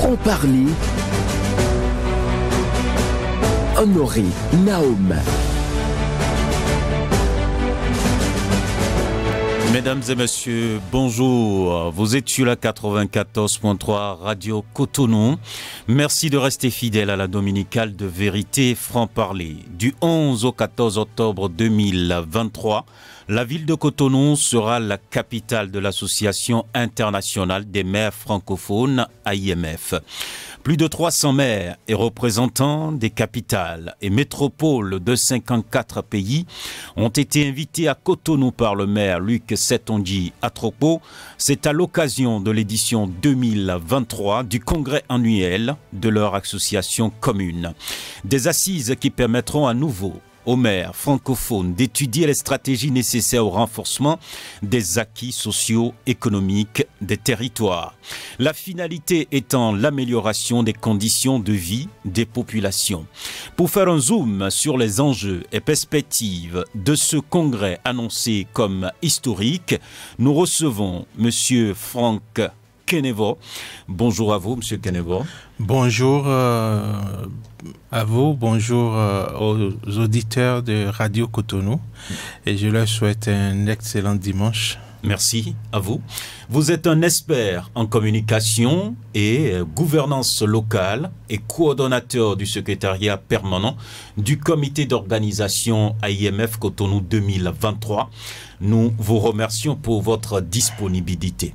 Franc-parler, Honoré Naum. Mesdames et messieurs, bonjour. Vous êtes sur la 94.3 Radio Cotonou. Merci de rester fidèle à la dominicale de Vérité Franc-parler. Du 11 au 14 octobre 2023, la ville de Cotonou sera la capitale de l'Association internationale des maires francophones, AIMF. Plus de 300 maires et représentants des capitales et métropoles de 54 pays ont été invités à Cotonou par le maire Luc Setondji Atropo. C'est à l'occasion de l'édition 2023 du congrès annuel de leur association commune. Des assises qui permettront à nouveau aux maires francophones d'étudier les stratégies nécessaires au renforcement des acquis sociaux, économiques des territoires. La finalité étant l'amélioration des conditions de vie des populations. Pour faire un zoom sur les enjeux et perspectives de ce congrès annoncé comme historique, nous recevons M. Franck Kenevo. Bonjour à vous, M. Kenevo. Bonjour à vous, bonjour aux auditeurs de Radio Cotonou et je leur souhaite un excellent dimanche. Merci à vous. Vous êtes un expert en communication et gouvernance locale et coordonnateur du secrétariat permanent du comité d'organisation AIMF Cotonou 2023. Nous vous remercions pour votre disponibilité.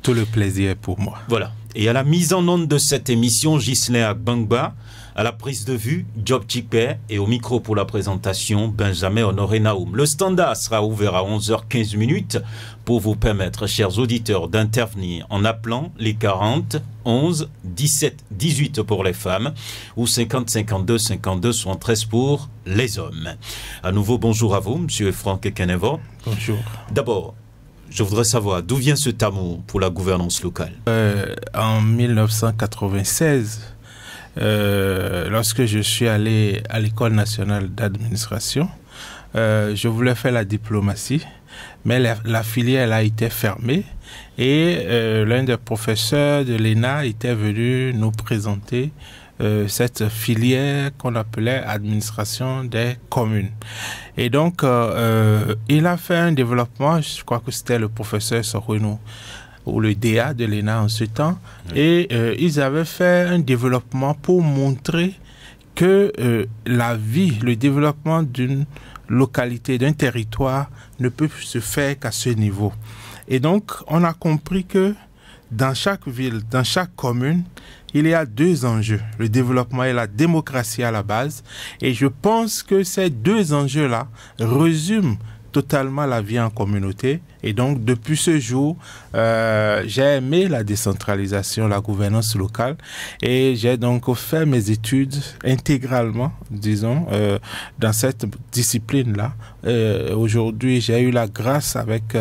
Tout le plaisir est pour moi. Voilà. Et à la mise en onde de cette émission, Ghislain Agbangba, à la prise de vue, Job Chikpe, et au micro pour la présentation, Benjamin Honoré Naum. Le standard sera ouvert à 11h15 pour vous permettre, chers auditeurs, d'intervenir en appelant les 40 11 17 18 pour les femmes ou 50 52 52 73 pour les hommes. À nouveau, bonjour à vous, Monsieur Franck Kenevo. Bonjour. D'abord, je voudrais savoir d'où vient cet amour pour la gouvernance locale. En 1996, lorsque je suis allé à l'École nationale d'administration, je voulais faire la diplomatie, mais la filière a été fermée et l'un des professeurs de l'ENA était venu nous présenter cette filière qu'on appelait administration des communes. Et donc, il a fait un développement, je crois que c'était le professeur Sorono, ou le DA de l'ENA en ce temps, et ils avaient fait un développement pour montrer que la vie, le développement d'une localité, d'un territoire ne peut se faire qu'à ce niveau. Et donc, on a compris que dans chaque ville, dans chaque commune, il y a deux enjeux, le développement et la démocratie à la base. Et je pense que ces deux enjeux-là résument totalement la vie en communauté. Et donc, depuis ce jour, j'ai aimé la décentralisation, la gouvernance locale. Et j'ai donc fait mes études intégralement, disons, dans cette discipline-là. Aujourd'hui, j'ai eu la grâce avec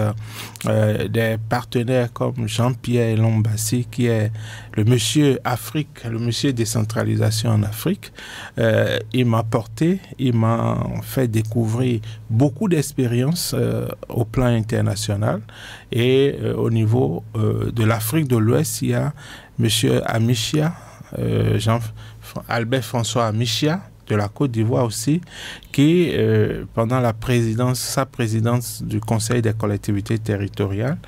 des partenaires comme Jean-Pierre Lombassi, qui est le monsieur Afrique, le monsieur décentralisation en Afrique. Il m'a fait découvrir beaucoup d'expériences au plan international. Et au niveau de l'Afrique de l'Ouest, il y a M. Amichia, Albert François Amichia, de la Côte d'Ivoire aussi, qui, pendant sa présidence du Conseil des collectivités territoriales,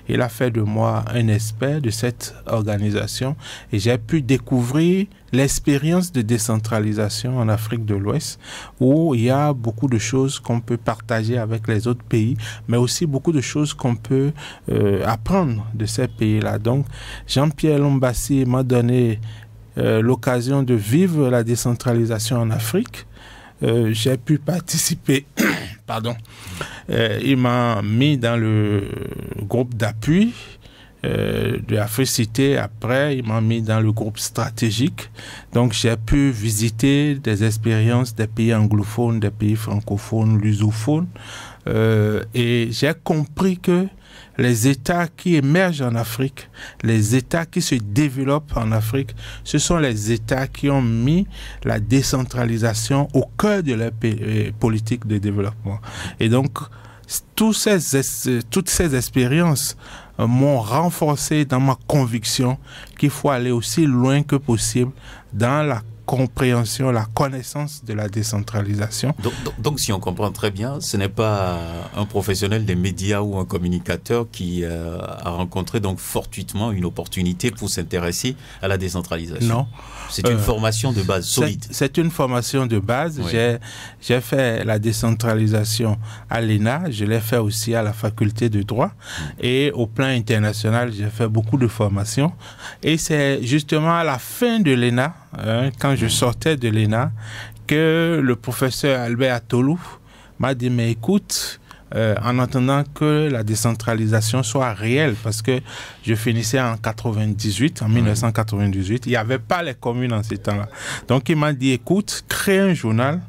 il a fait de moi un expert de cette organisation et j'ai pu découvrir l'expérience de décentralisation en Afrique de l'Ouest, où il y a beaucoup de choses qu'on peut partager avec les autres pays, mais aussi beaucoup de choses qu'on peut apprendre de ces pays-là. Donc, Jean-Pierre Lombassi m'a donné l'occasion de vivre la décentralisation en Afrique. J'ai pu participer, il m'a mis dans le groupe d'appui de Africité. Après, il m'a mis dans le groupe stratégique. Donc, j'ai pu visiter des expériences des pays anglophones, des pays francophones, lusophones. Et j'ai compris que les États qui émergent en Afrique, les États qui se développent en Afrique, ce sont les États qui ont mis la décentralisation au cœur de leur politique de développement. Et donc, toutes ces expériences m'ont renforcé dans ma conviction qu'il faut aller aussi loin que possible dans la compréhension, la connaissance de la décentralisation. Donc, si on comprend très bien, ce n'est pas un professionnel des médias ou un communicateur qui a rencontré donc fortuitement une opportunité pour s'intéresser à la décentralisation. Non. C'est une formation de base solide. C'est une formation de base. Oui. J'ai fait la décentralisation à l'ENA, je l'ai fait aussi à la faculté de droit et au plan international, j'ai fait beaucoup de formations. Et c'est justement à la fin de l'ENA, quand je sortais de l'ENA, que le professeur Albert Atolou m'a dit, mais écoute, en attendant que la décentralisation soit réelle, parce que je finissais en 1998, il n'y avait pas les communes en ces temps-là. Donc il m'a dit, écoute, crée un journal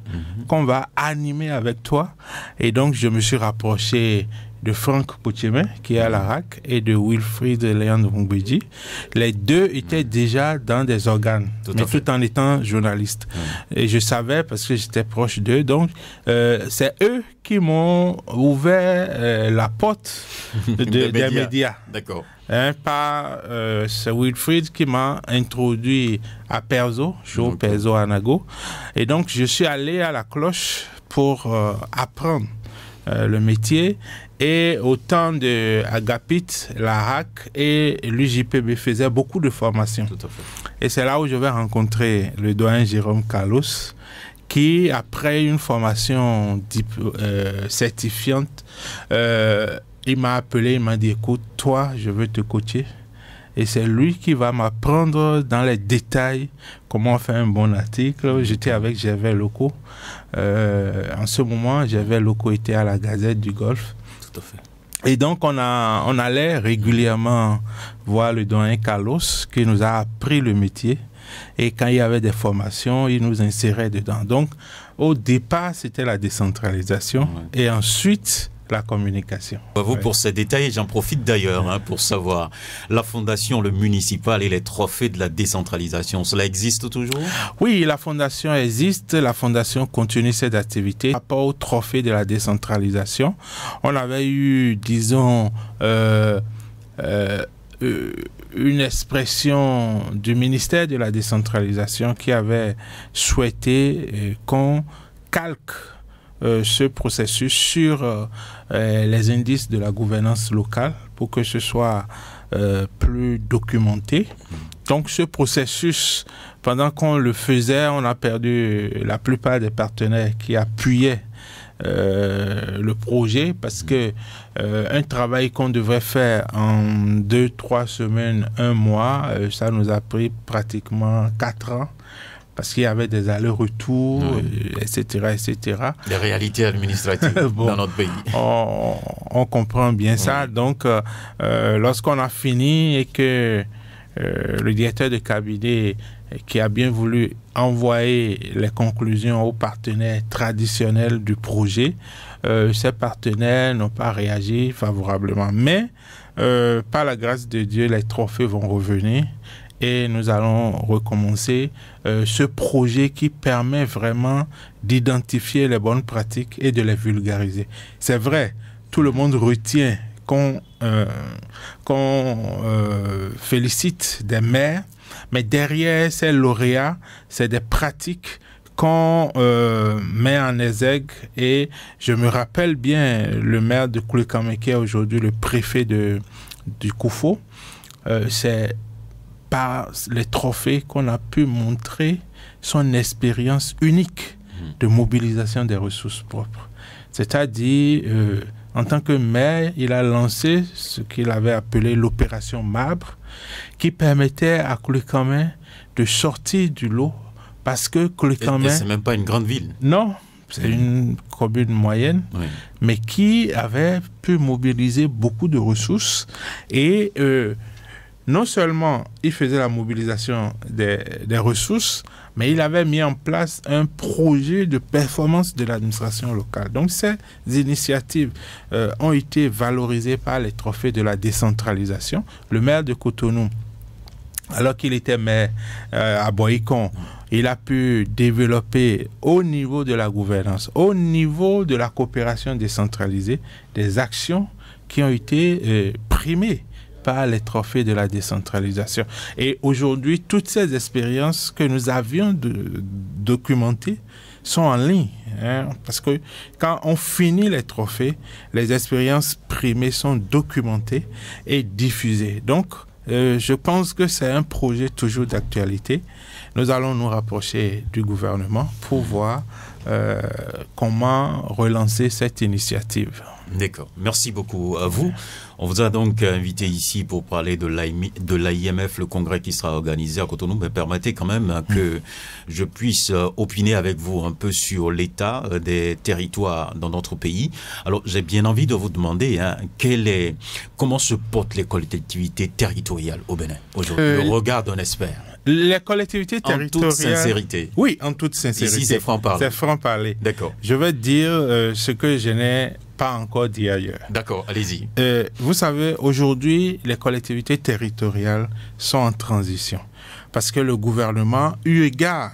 qu'on va animer avec toi. Et donc je me suis rapproché de Franck Poutchemin, qui est à la RAC, et de Wilfried Léon Mbouedji. Les deux étaient déjà dans des organes, tout en étant journalistes. Et je savais, parce que j'étais proche d'eux, donc c'est eux qui m'ont ouvert la porte des médias. D'accord. C'est Wilfried qui m'a introduit à Perzo, Joe Perzo Anago. Et donc, je suis allé à la cloche pour apprendre le métier. Et au temps de Agapit, la RAC et l'UJPB faisaient beaucoup de formations. Tout à fait. Et c'est là où je vais rencontrer le doyen Jérôme Carlos, qui, après une formation certifiante, il m'a appelé, il m'a dit, écoute, toi, je veux te coacher. Et c'est lui qui va m'apprendre dans les détails comment on fait un bon article. J'étais avec Gervais Locaux. En ce moment, Gervais Locaux était à la Gazette du Golfe. Tout à fait. Et donc, on allait régulièrement voir le doyen Carlos, qui nous a appris le métier. Et quand il y avait des formations, il nous insérait dedans. Donc, au départ, c'était la décentralisation. Et ensuite, la communication. Bravo pour ces détails. J'en profite d'ailleurs pour savoir la fondation, le municipal et les trophées de la décentralisation. Cela existe toujours? Oui, la fondation existe. La fondation continue ses activités. Par rapport au trophée de la décentralisation, on avait eu, disons, une expression du ministère de la décentralisation qui avait souhaité qu'on calque ce processus sur les indices de la gouvernance locale pour que ce soit plus documenté. Donc ce processus, pendant qu'on le faisait, on a perdu la plupart des partenaires qui appuyaient le projet parce que un travail qu'on devrait faire en 2-3 semaines, 1 mois, ça nous a pris pratiquement 4 ans. Parce qu'il y avait des allers-retours, etc., etc. Les réalités administratives dans notre pays. On comprend bien ça. Donc, lorsqu'on a fini et que le directeur de cabinet qui a bien voulu envoyer les conclusions aux partenaires traditionnels du projet, ces partenaires n'ont pas réagi favorablement. Mais, par la grâce de Dieu, les trophées vont revenir. Et nous allons recommencer ce projet qui permet vraiment d'identifier les bonnes pratiques et de les vulgariser. C'est vrai, tout le monde retient qu'on félicite des maires, mais derrière ces lauréats, c'est des pratiques qu'on met en exergue. Et je me rappelle bien le maire de Koulikame, qui est aujourd'hui le préfet du Koufo, c'est par les trophées qu'on a pu montrer son expérience unique de mobilisation des ressources propres. C'est-à-dire, en tant que maire, il a lancé ce qu'il avait appelé l'opération Marbre, qui permettait à Koulikame de sortir du lot, parce que Koulikame... Et c'est même pas une grande ville. Non, c'est une commune moyenne, mais qui avait pu mobiliser beaucoup de ressources et... non seulement il faisait la mobilisation des ressources, mais il avait mis en place un projet de performance de l'administration locale. Donc ces initiatives ont été valorisées par les trophées de la décentralisation. Le maire de Cotonou, alors qu'il était maire à Boycon, il a pu développer au niveau de la gouvernance, au niveau de la coopération décentralisée, des actions qui ont été primées pas les trophées de la décentralisation. Et aujourd'hui, toutes ces expériences que nous avions documentées sont en ligne. Parce que quand on finit les trophées, les expériences primées sont documentées et diffusées. Donc, je pense que c'est un projet toujours d'actualité. Nous allons nous rapprocher du gouvernement pour voir comment relancer cette initiative. D'accord. Merci beaucoup à vous. On vous a donc invité ici pour parler de l'AIMF, le congrès qui sera organisé à Cotonou. Mais permettez quand même que je puisse opiner avec vous un peu sur l'état des territoires dans notre pays. Alors, j'ai bien envie de vous demander comment se portent les collectivités territoriales au Bénin aujourd'hui, le regard d'un expert. Les collectivités territoriales... En toute sincérité. Oui, en toute sincérité. Ici, c'est franc-parler. C'est franc-parler. D'accord. Je vais dire ce que je n'ai pas encore dit ailleurs. D'accord, allez-y. Vous savez, aujourd'hui, les collectivités territoriales sont en transition parce que le gouvernement, eu égard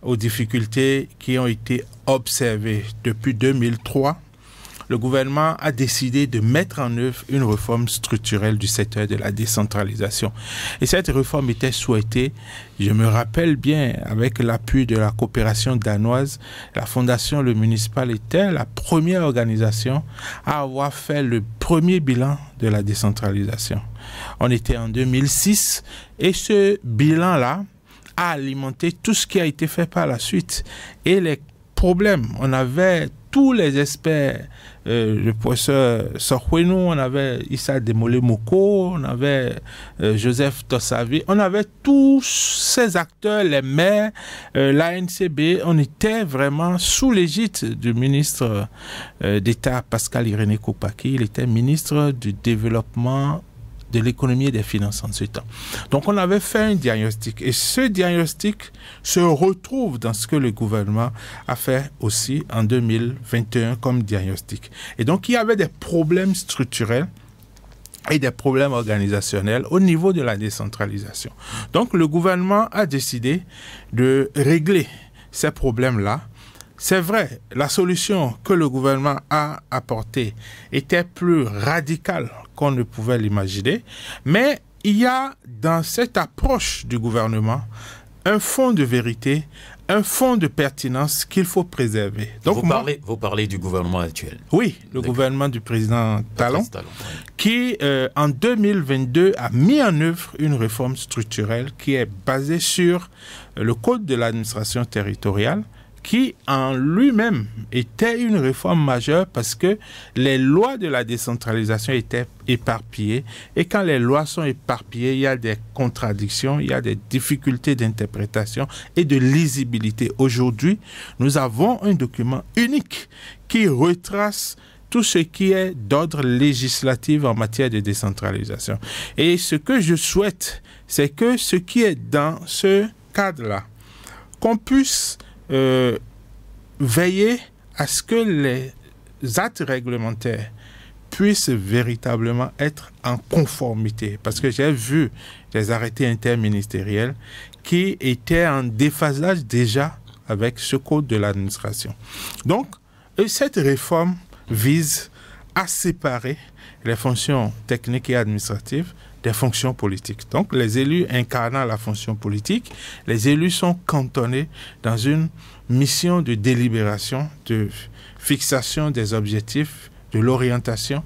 aux difficultés qui ont été observées depuis 2003, le gouvernement a décidé de mettre en œuvre une réforme structurelle du secteur de la décentralisation. Et cette réforme était souhaitée, je me rappelle bien, avec l'appui de la coopération danoise, la Fondation Le Municipal était la première organisation à avoir fait le premier bilan de la décentralisation. On était en 2006 et ce bilan-là a alimenté tout ce qui a été fait par la suite. Et les problèmes, on avait tous les experts, le professeur Sokhwenou, on avait Issa Demolé Moko, on avait Joseph Tossavi, on avait tous ces acteurs, les maires, l'ANCB, on était vraiment sous l'égide du ministre d'État Pascal Irénée Koupaki, il était ministre du développement de l'économie et des finances en ce temps. Donc on avait fait un diagnostic et ce diagnostic se retrouve dans ce que le gouvernement a fait aussi en 2021 comme diagnostic. Et donc il y avait des problèmes structurels et des problèmes organisationnels au niveau de la décentralisation. Donc le gouvernement a décidé de régler ces problèmes-là. C'est vrai, la solution que le gouvernement a apportée était plus radicale qu'on ne pouvait l'imaginer, mais il y a dans cette approche du gouvernement un fond de vérité, un fond de pertinence qu'il faut préserver. Donc vous parlez du gouvernement actuel. Oui, le gouvernement du président Talon, qui en 2022 a mis en œuvre une réforme structurelle qui est basée sur le Code de l'administration territoriale, qui en lui-même était une réforme majeure parce que les lois de la décentralisation étaient éparpillées. Et quand les lois sont éparpillées, il y a des contradictions, il y a des difficultés d'interprétation et de lisibilité. Aujourd'hui, nous avons un document unique qui retrace tout ce qui est d'ordre législatif en matière de décentralisation. Et ce que je souhaite, c'est que ce qui est dans ce cadre-là, qu'on puisse veiller à ce que les actes réglementaires puissent véritablement être en conformité. Parce que j'ai vu des arrêtés interministériels qui étaient en déphasage déjà avec ce code de l'administration. Donc, cette réforme vise à séparer les fonctions techniques et administratives des fonctions politiques. Donc, les élus incarnant la fonction politique, les élus sont cantonnés dans une mission de délibération, de fixation des objectifs, de l'orientation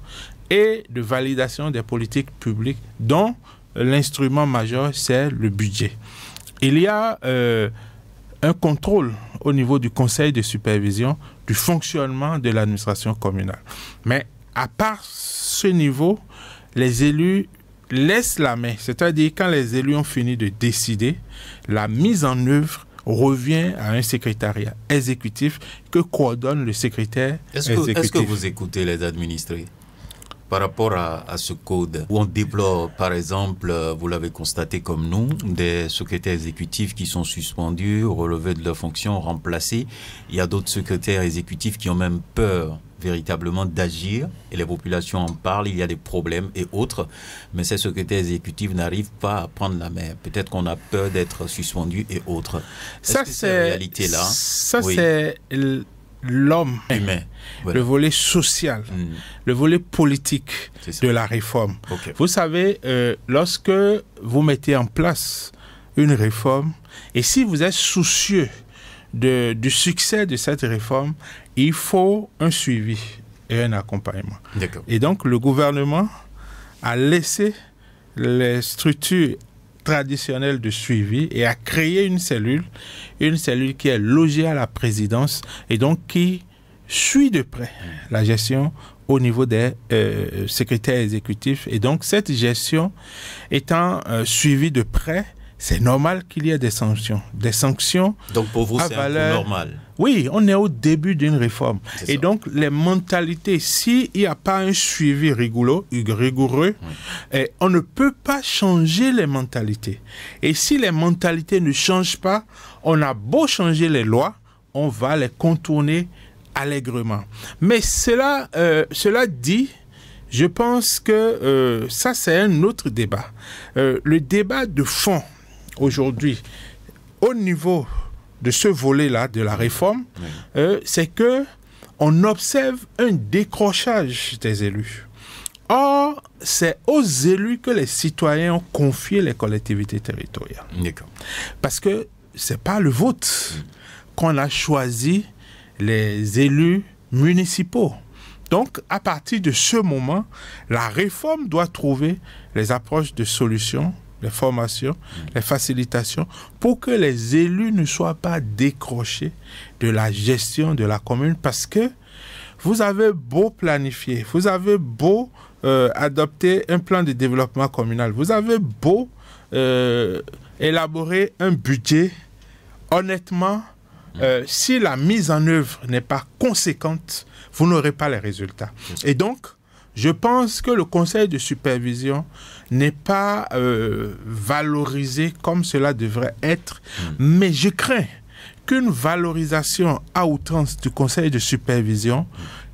et de validation des politiques publiques dont l'instrument majeur, c'est le budget. Il y a un contrôle au niveau du conseil de supervision du fonctionnement de l'administration communale. Mais à part ce niveau, les élus laissent la main, c'est-à-dire quand les élus ont fini de décider, la mise en œuvre revient à un secrétariat exécutif que coordonne le secrétaire exécutif. Est-ce que vous écoutez les administrés par rapport à ce code où on déplore, par exemple, vous l'avez constaté comme nous, des secrétaires exécutifs qui sont suspendus, relevés de leurs fonctions, remplacés. Il y a d'autres secrétaires exécutifs qui ont même peur véritablement d'agir et les populations en parlent, il y a des problèmes et autres, mais ces secrétaires exécutifs n'arrivent pas à prendre la main. Peut-être qu'on a peur d'être suspendu et autres. Ça, c'est réalité-là. Ça, oui. c'est l'homme humain, le volet social, le volet politique de la réforme. Okay. Vous savez, lorsque vous mettez en place une réforme, et si vous êtes soucieux du succès de cette réforme, il faut un suivi et un accompagnement. Et donc, le gouvernement a laissé les structures traditionnelles de suivi et a créé une cellule qui est logée à la présidence et donc qui suit de près la gestion au niveau des secrétaires exécutifs. Et donc, cette gestion étant suivie de près, c'est normal qu'il y ait des sanctions. Des sanctions. Donc, pour vous, c'est un peu normal. Oui, on est au début d'une réforme. Et donc, les mentalités, s'il n'y a pas un suivi rigoureux, on ne peut pas changer les mentalités. Et si les mentalités ne changent pas, on a beau changer les lois, on va les contourner allègrement. Mais cela dit, je pense que ça, c'est un autre débat. Le débat de fond, aujourd'hui, au niveau de ce volet-là de la réforme, c'est que on observe un décrochage des élus. Or, c'est aux élus que les citoyens ont confié les collectivités territoriales. Parce que c'est pas le vote qu'on a choisi les élus municipaux. Donc, à partir de ce moment, la réforme doit trouver les approches de solutions, les formations, les facilitations, pour que les élus ne soient pas décrochés de la gestion de la commune, parce que vous avez beau planifier, vous avez beau adopter un plan de développement communal, vous avez beau élaborer un budget, honnêtement, si la mise en œuvre n'est pas conséquente, vous n'aurez pas les résultats. Et donc, je pense que le conseil de supervision n'est pas valorisé comme cela devrait être, mais je crains qu'une valorisation à outrance du conseil de supervision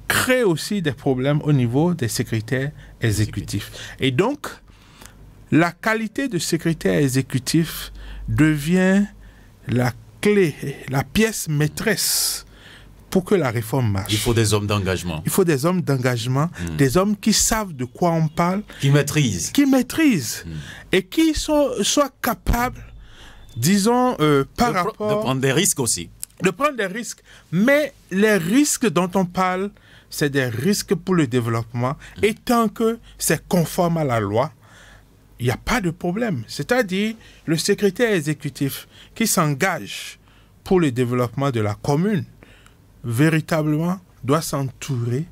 crée aussi des problèmes au niveau des secrétaires exécutifs. Et donc, la qualité de secrétaire exécutif devient la clé, la pièce maîtresse pour que la réforme marche. Il faut des hommes d'engagement. Il faut des hommes d'engagement, des hommes qui savent de quoi on parle. Qui maîtrisent. Et qui soient capables, disons, par rapport... De prendre des risques aussi. De prendre des risques. Mais les risques dont on parle, c'est des risques pour le développement. Et tant que c'est conforme à la loi, il n'y a pas de problème. C'est-à-dire, le secrétaire exécutif qui s'engage pour le développement de la commune, véritablement, doit s'entourer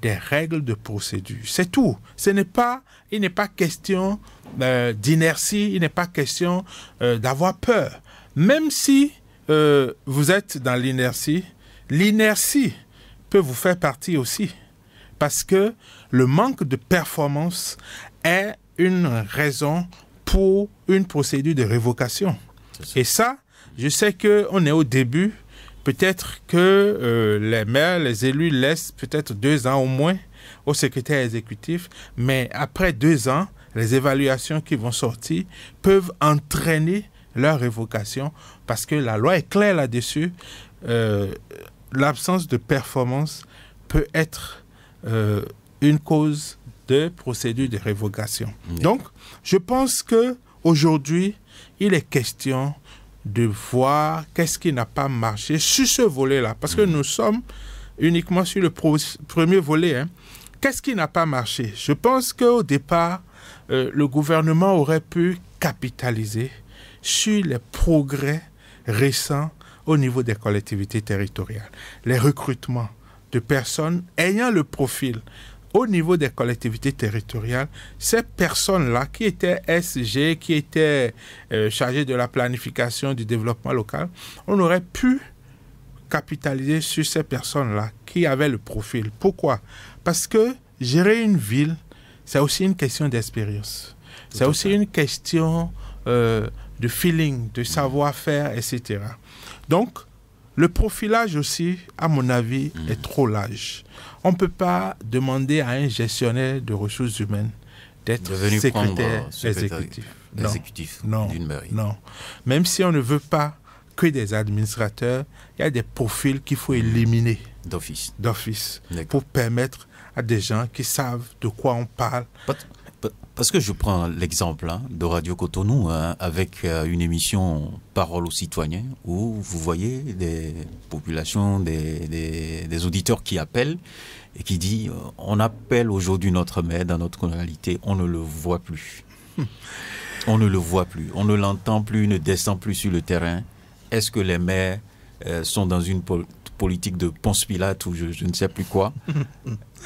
des règles de procédure. C'est tout. Il n'est pas question d'inertie, il n'est pas question d'avoir peur. Même si vous êtes dans l'inertie peut vous faire partie aussi. Parce que le manque de performance est une raison pour une procédure de révocation. Et ça, je sais qu'on est au début. Peut-être que les maires, les élus laissent peut-être 2 ans au moins au secrétaire exécutif, mais après 2 ans, les évaluations qui vont sortir peuvent entraîner leur révocation parce que la loi est claire là-dessus. L'absence de performance peut être une cause de procédure de révocation. Donc, je pense qu'aujourd'hui, il est question de voir qu'est-ce qui n'a pas marché sur ce volet-là. Parce que nous sommes uniquement sur le premier volet. Qu'est-ce qui n'a pas marché? Je pense qu'au départ, le gouvernement aurait pu capitaliser sur les progrès récents au niveau des collectivités territoriales. Les recrutements de personnes ayant le profil au niveau des collectivités territoriales, ces personnes-là qui étaient SG, qui étaient chargées de la planification du développement local, on aurait pu capitaliser sur ces personnes-là qui avaient le profil. Pourquoi? Parce que gérer une ville, c'est aussi une question d'expérience. C'est aussi une question de feeling, de savoir-faire, etc. Donc, le profilage aussi, à mon avis, est trop large. On ne peut pas demander à un gestionnaire de ressources humaines d'être secrétaire exécutif. D'une mairie. Non. Même si on ne veut pas que des administrateurs, il y a des profils qu'il faut éliminer D'office. pour permettre à des gens qui savent de quoi on parle. Parce que je prends l'exemple de Radio Cotonou avec une émission Parole aux citoyens où vous voyez des populations, des auditeurs qui appellent et qui disent on appelle aujourd'hui notre maire dans notre réalité, on ne le voit plus. On ne le voit plus, on ne l'entend plus, il ne descend plus sur le terrain. Est-ce que les maires sont dans une politique de Ponce Pilate ou je ne sais plus quoi?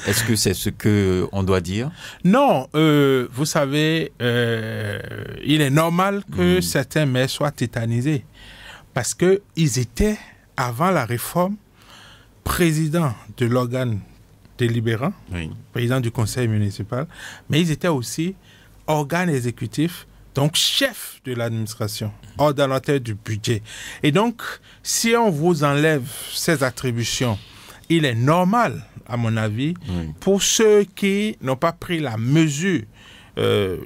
Est-ce que c'est ce qu'on doit dire? Non, vous savez, il est normal que certains maires soient tétanisés parce qu'ils étaient, avant la réforme, présidents de l'organe délibérant, président du conseil municipal, mais ils étaient aussi organe exécutif, donc chef de l'administration, ordonnateur du budget. Et donc, si on vous enlève ces attributions, il est normal, à mon avis, pour ceux qui n'ont pas pris la mesure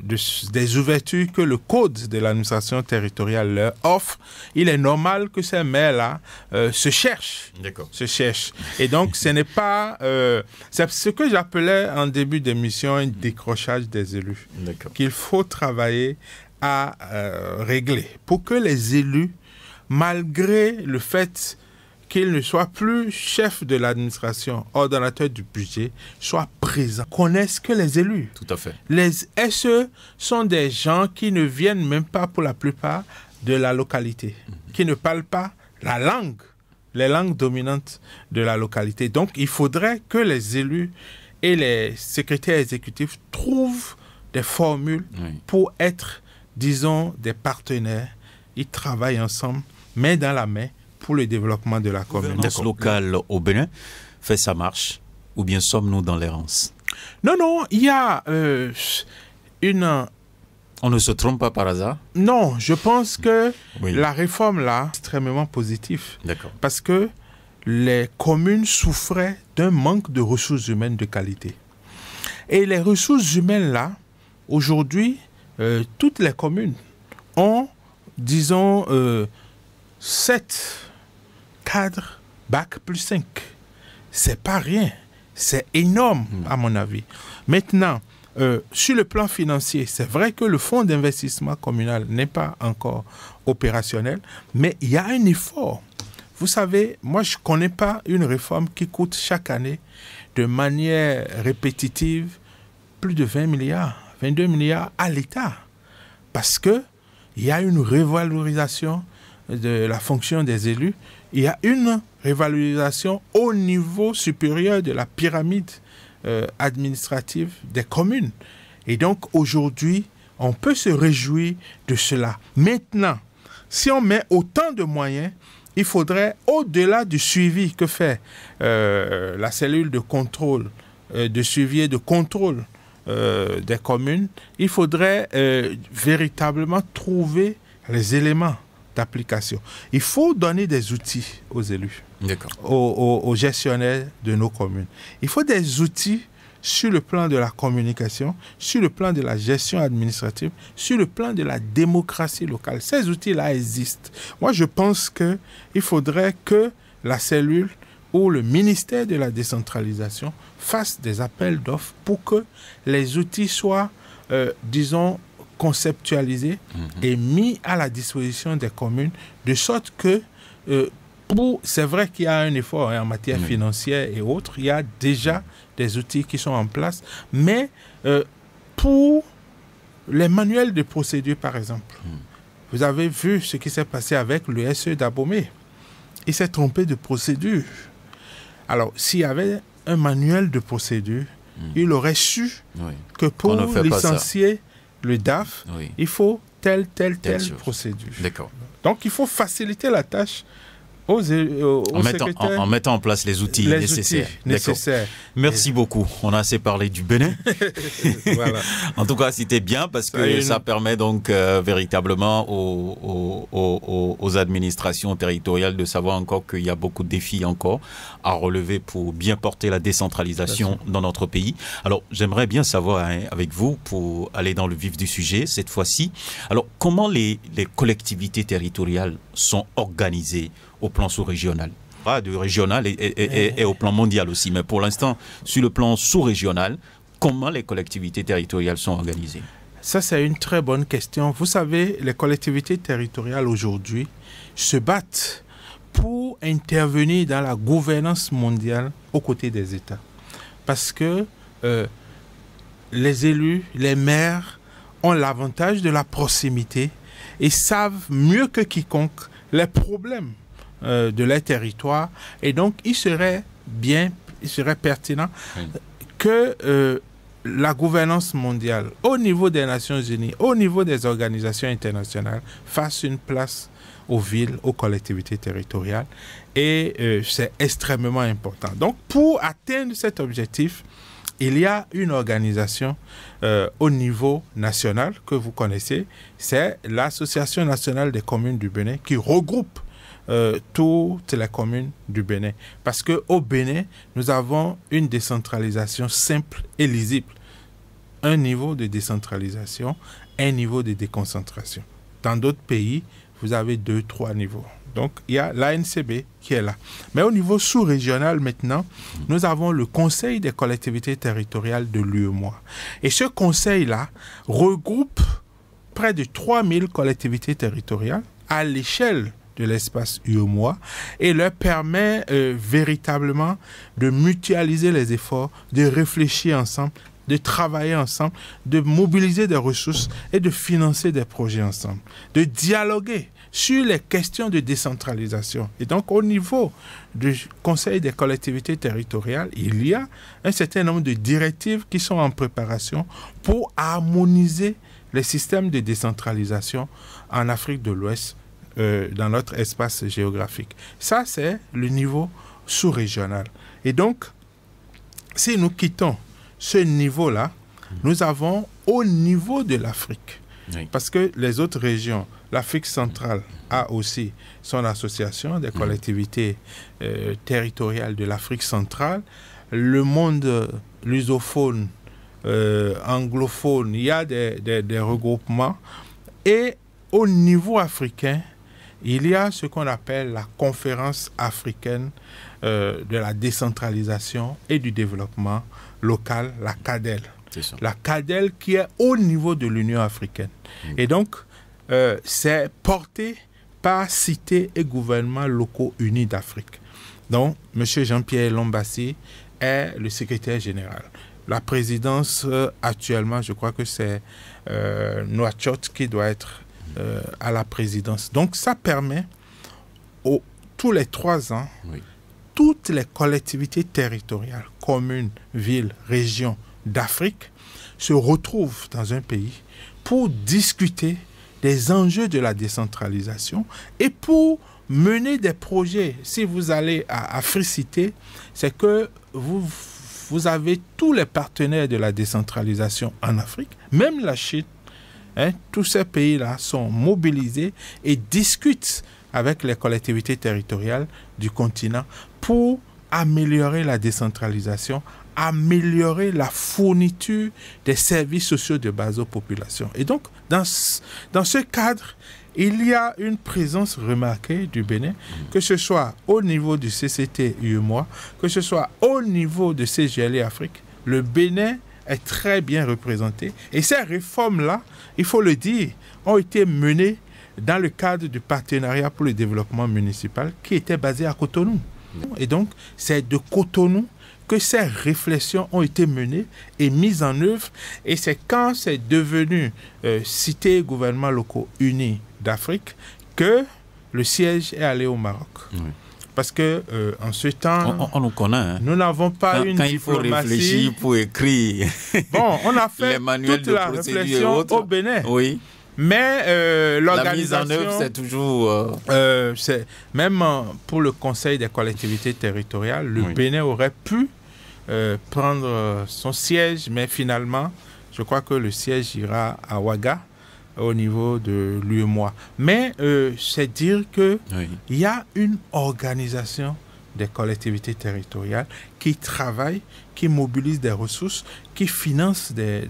des ouvertures que le code de l'administration territoriale leur offre, il est normal que ces maires-là se cherchent. Et donc, ce n'est pas... c'est ce que j'appelais en début d'émission un décrochage des élus, qu'il faut travailler à régler pour que les élus, malgré le fait qu'ils ne soient plus chefs de l'administration, ordonnateurs du budget, soient présents, connaissent que les élus. Tout à fait. Les SE sont des gens qui ne viennent même pas pour la plupart de la localité, qui ne parlent pas la langue, les langues dominantes de la localité. Donc, il faudrait que les élus et les secrétaires exécutifs trouvent des formules pour être, disons, des partenaires. Ils travaillent ensemble, main dans la main, pour le développement de la commune. La gouvernance locale au Bénin fait sa marche, ou bien sommes-nous dans l'errance? Non, il y a une... On ne se trompe pas par hasard? Non, je pense que la réforme là est extrêmement positive. Parce que les communes souffraient d'un manque de ressources humaines de qualité. Et les ressources humaines là, aujourd'hui, toutes les communes ont, disons, 7 cadres bac plus 5. C'est pas rien. C'est énorme, à mon avis. Maintenant, sur le plan financier, c'est vrai que le fonds d'investissement communal n'est pas encore opérationnel, mais il y a un effort. Vous savez, moi, je ne connais pas une réforme qui coûte chaque année de manière répétitive plus de 20 milliards, 22 milliards à l'État. Parce qu'il y a une révalorisation de la fonction des élus, il y a une révalorisation au niveau supérieur de la pyramide administrative des communes. Et donc, aujourd'hui, on peut se réjouir de cela. Maintenant, si on met autant de moyens, il faudrait, au-delà du suivi que fait la cellule de contrôle, de suivi et de contrôle des communes, il faudrait véritablement trouver les éléments d'application. Il faut donner des outils aux élus, aux gestionnaires de nos communes. Il faut des outils sur le plan de la communication, sur le plan de la gestion administrative, sur le plan de la démocratie locale. Ces outils-là existent. Moi, je pense qu'il faudrait que la cellule ou le ministère de la décentralisation fasse des appels d'offres pour que les outils soient, disons, conceptualisés et mis à la disposition des communes, de sorte que, c'est vrai qu'il y a un effort en matière financière et autres, il y a déjà des outils qui sont en place, mais pour les manuels de procédure, par exemple, vous avez vu ce qui s'est passé avec le SE d'Abomey. Il s'est trompé de procédure. Alors, s'il y avait un manuel de procédure, il aurait su que pour licencier le DAF, il faut telle procédure. Donc, il faut faciliter la tâche aux secrétaires. En mettant en place les outils nécessaires. Merci beaucoup. On a assez parlé du Bénin. En tout cas, c'était bien parce que ça permet donc véritablement aux administrations territoriales de savoir encore qu'il y a beaucoup de défis encore à relever pour bien porter la décentralisation dans notre pays. Alors, j'aimerais bien savoir avec vous, pour aller dans le vif du sujet cette fois-ci, alors comment les collectivités territoriales sont organisées au plan sous-régional? Du régional et au plan mondial aussi. Mais pour l'instant, sur le plan sous-régional, comment les collectivités territoriales sont organisées? Ça, c'est une très bonne question. Vous savez, les collectivités territoriales aujourd'hui se battent pour intervenir dans la gouvernance mondiale aux côtés des États. Parce que les élus, les maires ont l'avantage de la proximité et savent mieux que quiconque les problèmes de leur territoire. Et donc, il serait pertinent que la gouvernance mondiale, au niveau des Nations Unies, au niveau des organisations internationales, fasse une place aux villes, aux collectivités territoriales. Et c'est extrêmement important. Donc, pour atteindre cet objectif, il y a une organisation au niveau national que vous connaissez. C'est l'Association nationale des communes du Bénin qui regroupe toutes les communes du Bénin. Parce qu'au Bénin, nous avons une décentralisation simple et lisible. Un niveau de décentralisation, un niveau de déconcentration. Dans d'autres pays, vous avez 2, 3 niveaux. Donc, il y a l'ANCB qui est là. Mais au niveau sous-régional, maintenant, nous avons le Conseil des collectivités territoriales de l'UEMOA. Et ce conseil-là regroupe près de 3000 collectivités territoriales à l'échelle de l'espace UEMOA et leur permet véritablement de mutualiser les efforts, de réfléchir ensemble, de travailler ensemble, de mobiliser des ressources et de financer des projets ensemble, de dialoguer sur les questions de décentralisation. Et donc, au niveau du Conseil des collectivités territoriales, il y a un certain nombre de directives qui sont en préparation pour harmoniser les systèmes de décentralisation en Afrique de l'Ouest, dans notre espace géographique. Ça, c'est le niveau sous-régional. Et donc, si nous quittons ce niveau-là, nous avons au niveau de l'Afrique, parce que les autres régions, l'Afrique centrale a aussi son association des collectivités territoriales de l'Afrique centrale, le monde lusophone, anglophone, il y a des regroupements, et au niveau africain, il y a ce qu'on appelle la conférence africaine de la décentralisation et du développement local, la CADEL. La CADEL qui est au niveau de l'Union africaine. Et donc, c'est porté par cités et gouvernements locaux unis d'Afrique. Donc, M. Jean-Pierre Lombassi est le secrétaire général. La présidence, actuellement, je crois que c'est Nouakchott qui doit être à la présidence. Donc, ça permet, tous les 3 ans, toutes les collectivités territoriales, communes, villes, régions d'Afrique, se retrouvent dans un pays pour discuter des enjeux de la décentralisation et pour mener des projets. Si vous allez à Africité, c'est que vous avez tous les partenaires de la décentralisation en Afrique, même la Chine. Tous ces pays-là sont mobilisés et discutent avec les collectivités territoriales du continent pour améliorer la décentralisation, améliorer la fourniture des services sociaux de base aux populations. Et donc, dans ce cadre, il y a une présence remarquée du Bénin, que ce soit au niveau du CCT UEMOA, que ce soit au niveau de CGLE Afrique. Le Bénin est très bien représenté. Et ces réformes-là, il faut le dire, ont été menées dans le cadre du partenariat pour le développement municipal qui était basé à Cotonou. Et donc, c'est de Cotonou que ces réflexions ont été menées et mises en œuvre. Et c'est quand c'est devenu Cité et gouvernements locaux unis d'Afrique que le siège est allé au Maroc. Parce que en ce temps, on nous connaît. Hein. Nous n'avons pas une quand diplomatie. Il faut réfléchir pour écrire. Bon, on a fait toute la réflexion au Bénin. Oui. Mais l'organisation... La mise en œuvre, c'est toujours... même pour le Conseil des collectivités territoriales, le Bénin aurait pu prendre son siège, mais finalement, je crois que le siège ira à Ouaga, au niveau de l'UEMOA. Mais c'est dire qu'il y a une organisation des collectivités territoriales qui travaille, qui mobilise des ressources, qui finance des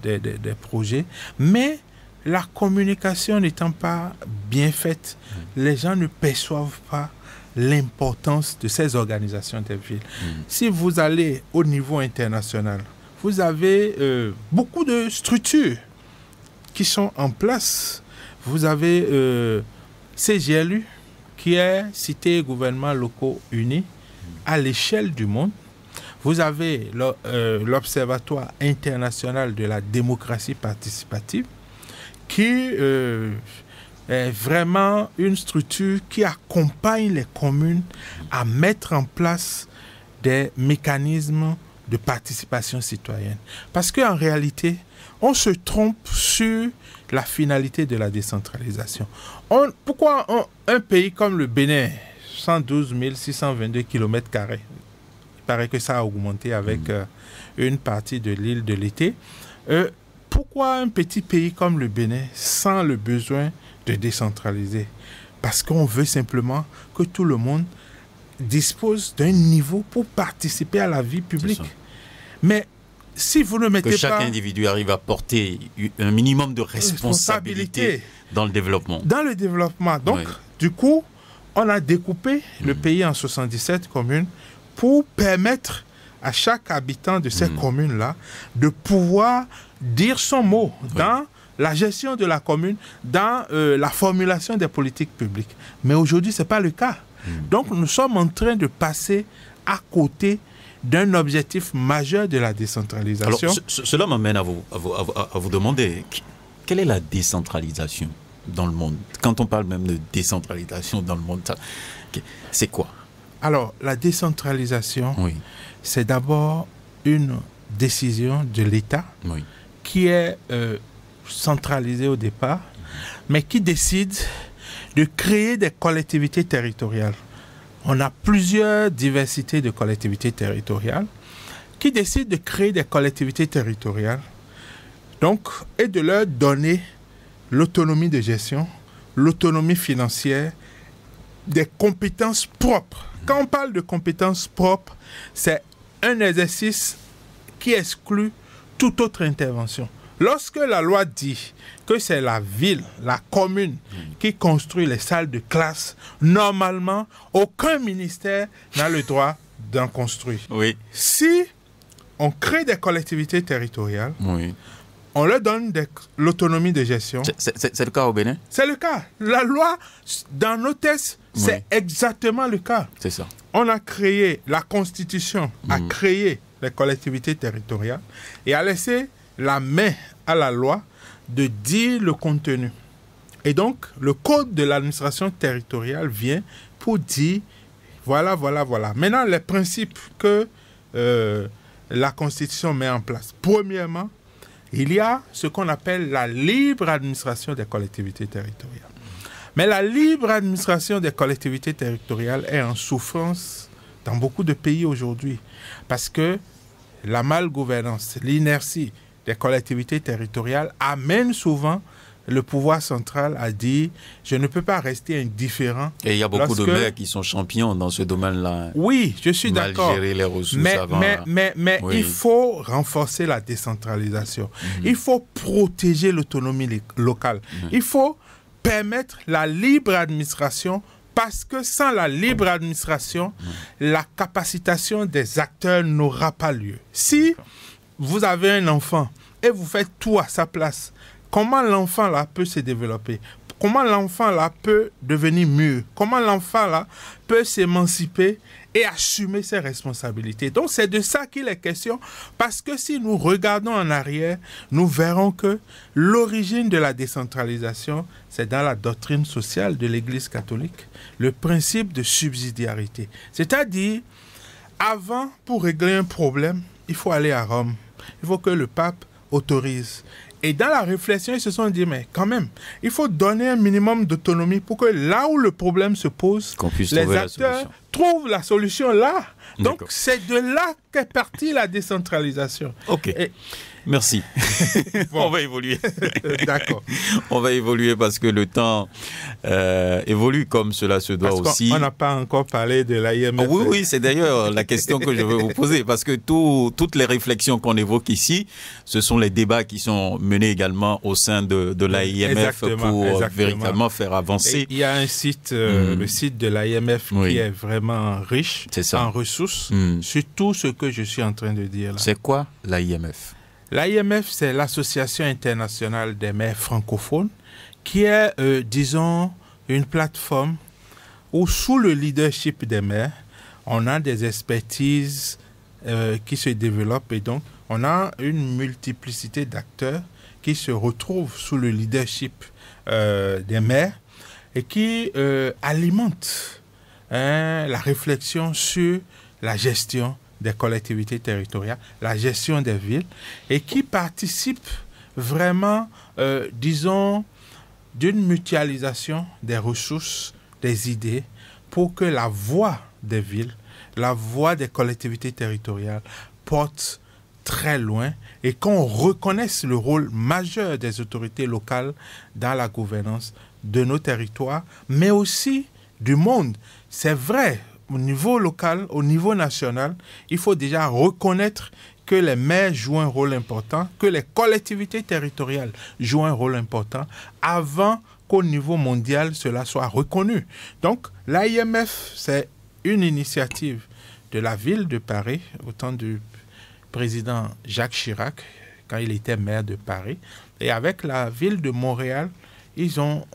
projets, mais la communication n'étant pas bien faite, les gens ne perçoivent pas l'importance de ces organisations des villes. Si vous allez au niveau international, vous avez beaucoup de structures qui sont en place. Vous avez CGLU, qui est Cité et Gouvernements Locaux Unis, à l'échelle du monde. Vous avez l'Observatoire international de la démocratie participative, qui est vraiment une structure qui accompagne les communes à mettre en place des mécanismes de participation citoyenne. Parce qu'en réalité, on se trompe sur la finalité de la décentralisation. Pourquoi un pays comme le Bénin, 112 622 km², il paraît que ça a augmenté avec une partie de l'île de l'été, pourquoi un petit pays comme le Bénin sent le besoin de décentraliser? Parce qu'on veut simplement que tout le monde dispose d'un niveau pour participer à la vie publique. Mais si vous ne mettez pas... Que chaque individu arrive à porter un minimum de responsabilité dans le développement. Dans le développement. Donc, du coup, on a découpé le pays en 77 communes pour permettre à chaque habitant de ces communes-là de pouvoir dire son mot dans la gestion de la commune, dans la formulation des politiques publiques. Mais aujourd'hui, ce n'est pas le cas. Donc, nous sommes en train de passer à côté d'un objectif majeur de la décentralisation. Alors, cela m'amène à vous demander, quelle est la décentralisation dans le monde? Quand on parle même de décentralisation dans le monde, c'est quoi? Alors, la décentralisation, c'est d'abord une décision de l'État qui est centralisée au départ, mais qui décide de créer des collectivités territoriales. On a plusieurs diversités de collectivités territoriales qui décident de créer des collectivités territoriales, donc, et de leur donner l'autonomie de gestion, l'autonomie financière, des compétences propres. Quand on parle de compétences propres, c'est un exercice qui exclut toute autre intervention. Lorsque la loi dit que c'est la ville, la commune qui construit les salles de classe, normalement, aucun ministère n'a le droit d'en construire. Si on crée des collectivités territoriales, on leur donne l'autonomie de gestion. C'est le cas au Bénin? C'est le cas. La loi, dans nos textes, c'est exactement le cas. C'est ça. On a créé, la Constitution a créé les collectivités territoriales et a laissé la main à la loi de dire le contenu. Et donc, le code de l'administration territoriale vient pour dire, voilà. Maintenant, les principes que la Constitution met en place. Premièrement, il y a ce qu'on appelle la libre administration des collectivités territoriales. Mais la libre administration des collectivités territoriales est en souffrance dans beaucoup de pays aujourd'hui. Parce que la malgouvernance, l'inertie des collectivités territoriales amène souvent le pouvoir central à dire « je ne peux pas rester indifférent ». Et il y a beaucoup de maires qui sont champions dans ce domaine-là. Oui, je suis d'accord. Gérer les ressources mais il faut renforcer la décentralisation. Il faut protéger l'autonomie locale. Il faut permettre la libre administration parce que sans la libre administration, la capacitation des acteurs n'aura pas lieu. Si vous avez un enfant et vous faites tout à sa place, comment l'enfant là peut se développer? Comment l'enfant là peut devenir mûr? Comment l'enfant là peut s'émanciper et assumer ses responsabilités? Donc c'est de ça qu'il est question, parce que si nous regardons en arrière, nous verrons que l'origine de la décentralisation, c'est dans la doctrine sociale de l'Église catholique, le principe de subsidiarité. C'est-à-dire, avant, pour régler un problème, il faut aller à Rome. Il faut que le pape autorise. Et dans la réflexion, ils se sont dit, mais quand même, il faut donner un minimum d'autonomie pour que là où le problème se pose, les acteurs trouve la solution là. Donc, D'accord. c'est de là qu'est partie la décentralisation. Ok. Et- Merci. Bon. On va évoluer. D'accord. On va évoluer parce que le temps évolue comme cela se doit Parce aussi. qu'on n'a pas encore parlé de l'IMF. Oui, oui, c'est d'ailleurs la question que je veux vous poser, parce que toutes les réflexions qu'on évoque ici, ce sont les débats qui sont menés également au sein de l'AIMF pour véritablement faire avancer. Et il y a un site, le site de l'IMF, qui est vraiment riche en ressources, sur tout ce que je suis en train de dire là. C'est quoi l'AIMF? L'IMF, c'est l'Association internationale des maires francophones, qui est, disons, une plateforme où, sous le leadership des maires, on a des expertises qui se développent et donc on a une multiplicité d'acteurs qui se retrouvent sous le leadership des maires et qui alimentent la réflexion sur la gestion des collectivités territoriales, la gestion des villes, et qui participent vraiment, disons, d'une mutualisation des ressources, des idées, pour que la voix des villes, la voix des collectivités territoriales porte très loin et qu'on reconnaisse le rôle majeur des autorités locales dans la gouvernance de nos territoires, mais aussi du monde. C'est vrai, au niveau local, au niveau national, il faut déjà reconnaître que les maires jouent un rôle important, que les collectivités territoriales jouent un rôle important avant qu'au niveau mondial, cela soit reconnu. Donc, l'IMF, c'est une initiative de la ville de Paris, au temps du président Jacques Chirac, quand il était maire de Paris. Et avec la ville de Montréal, ils ont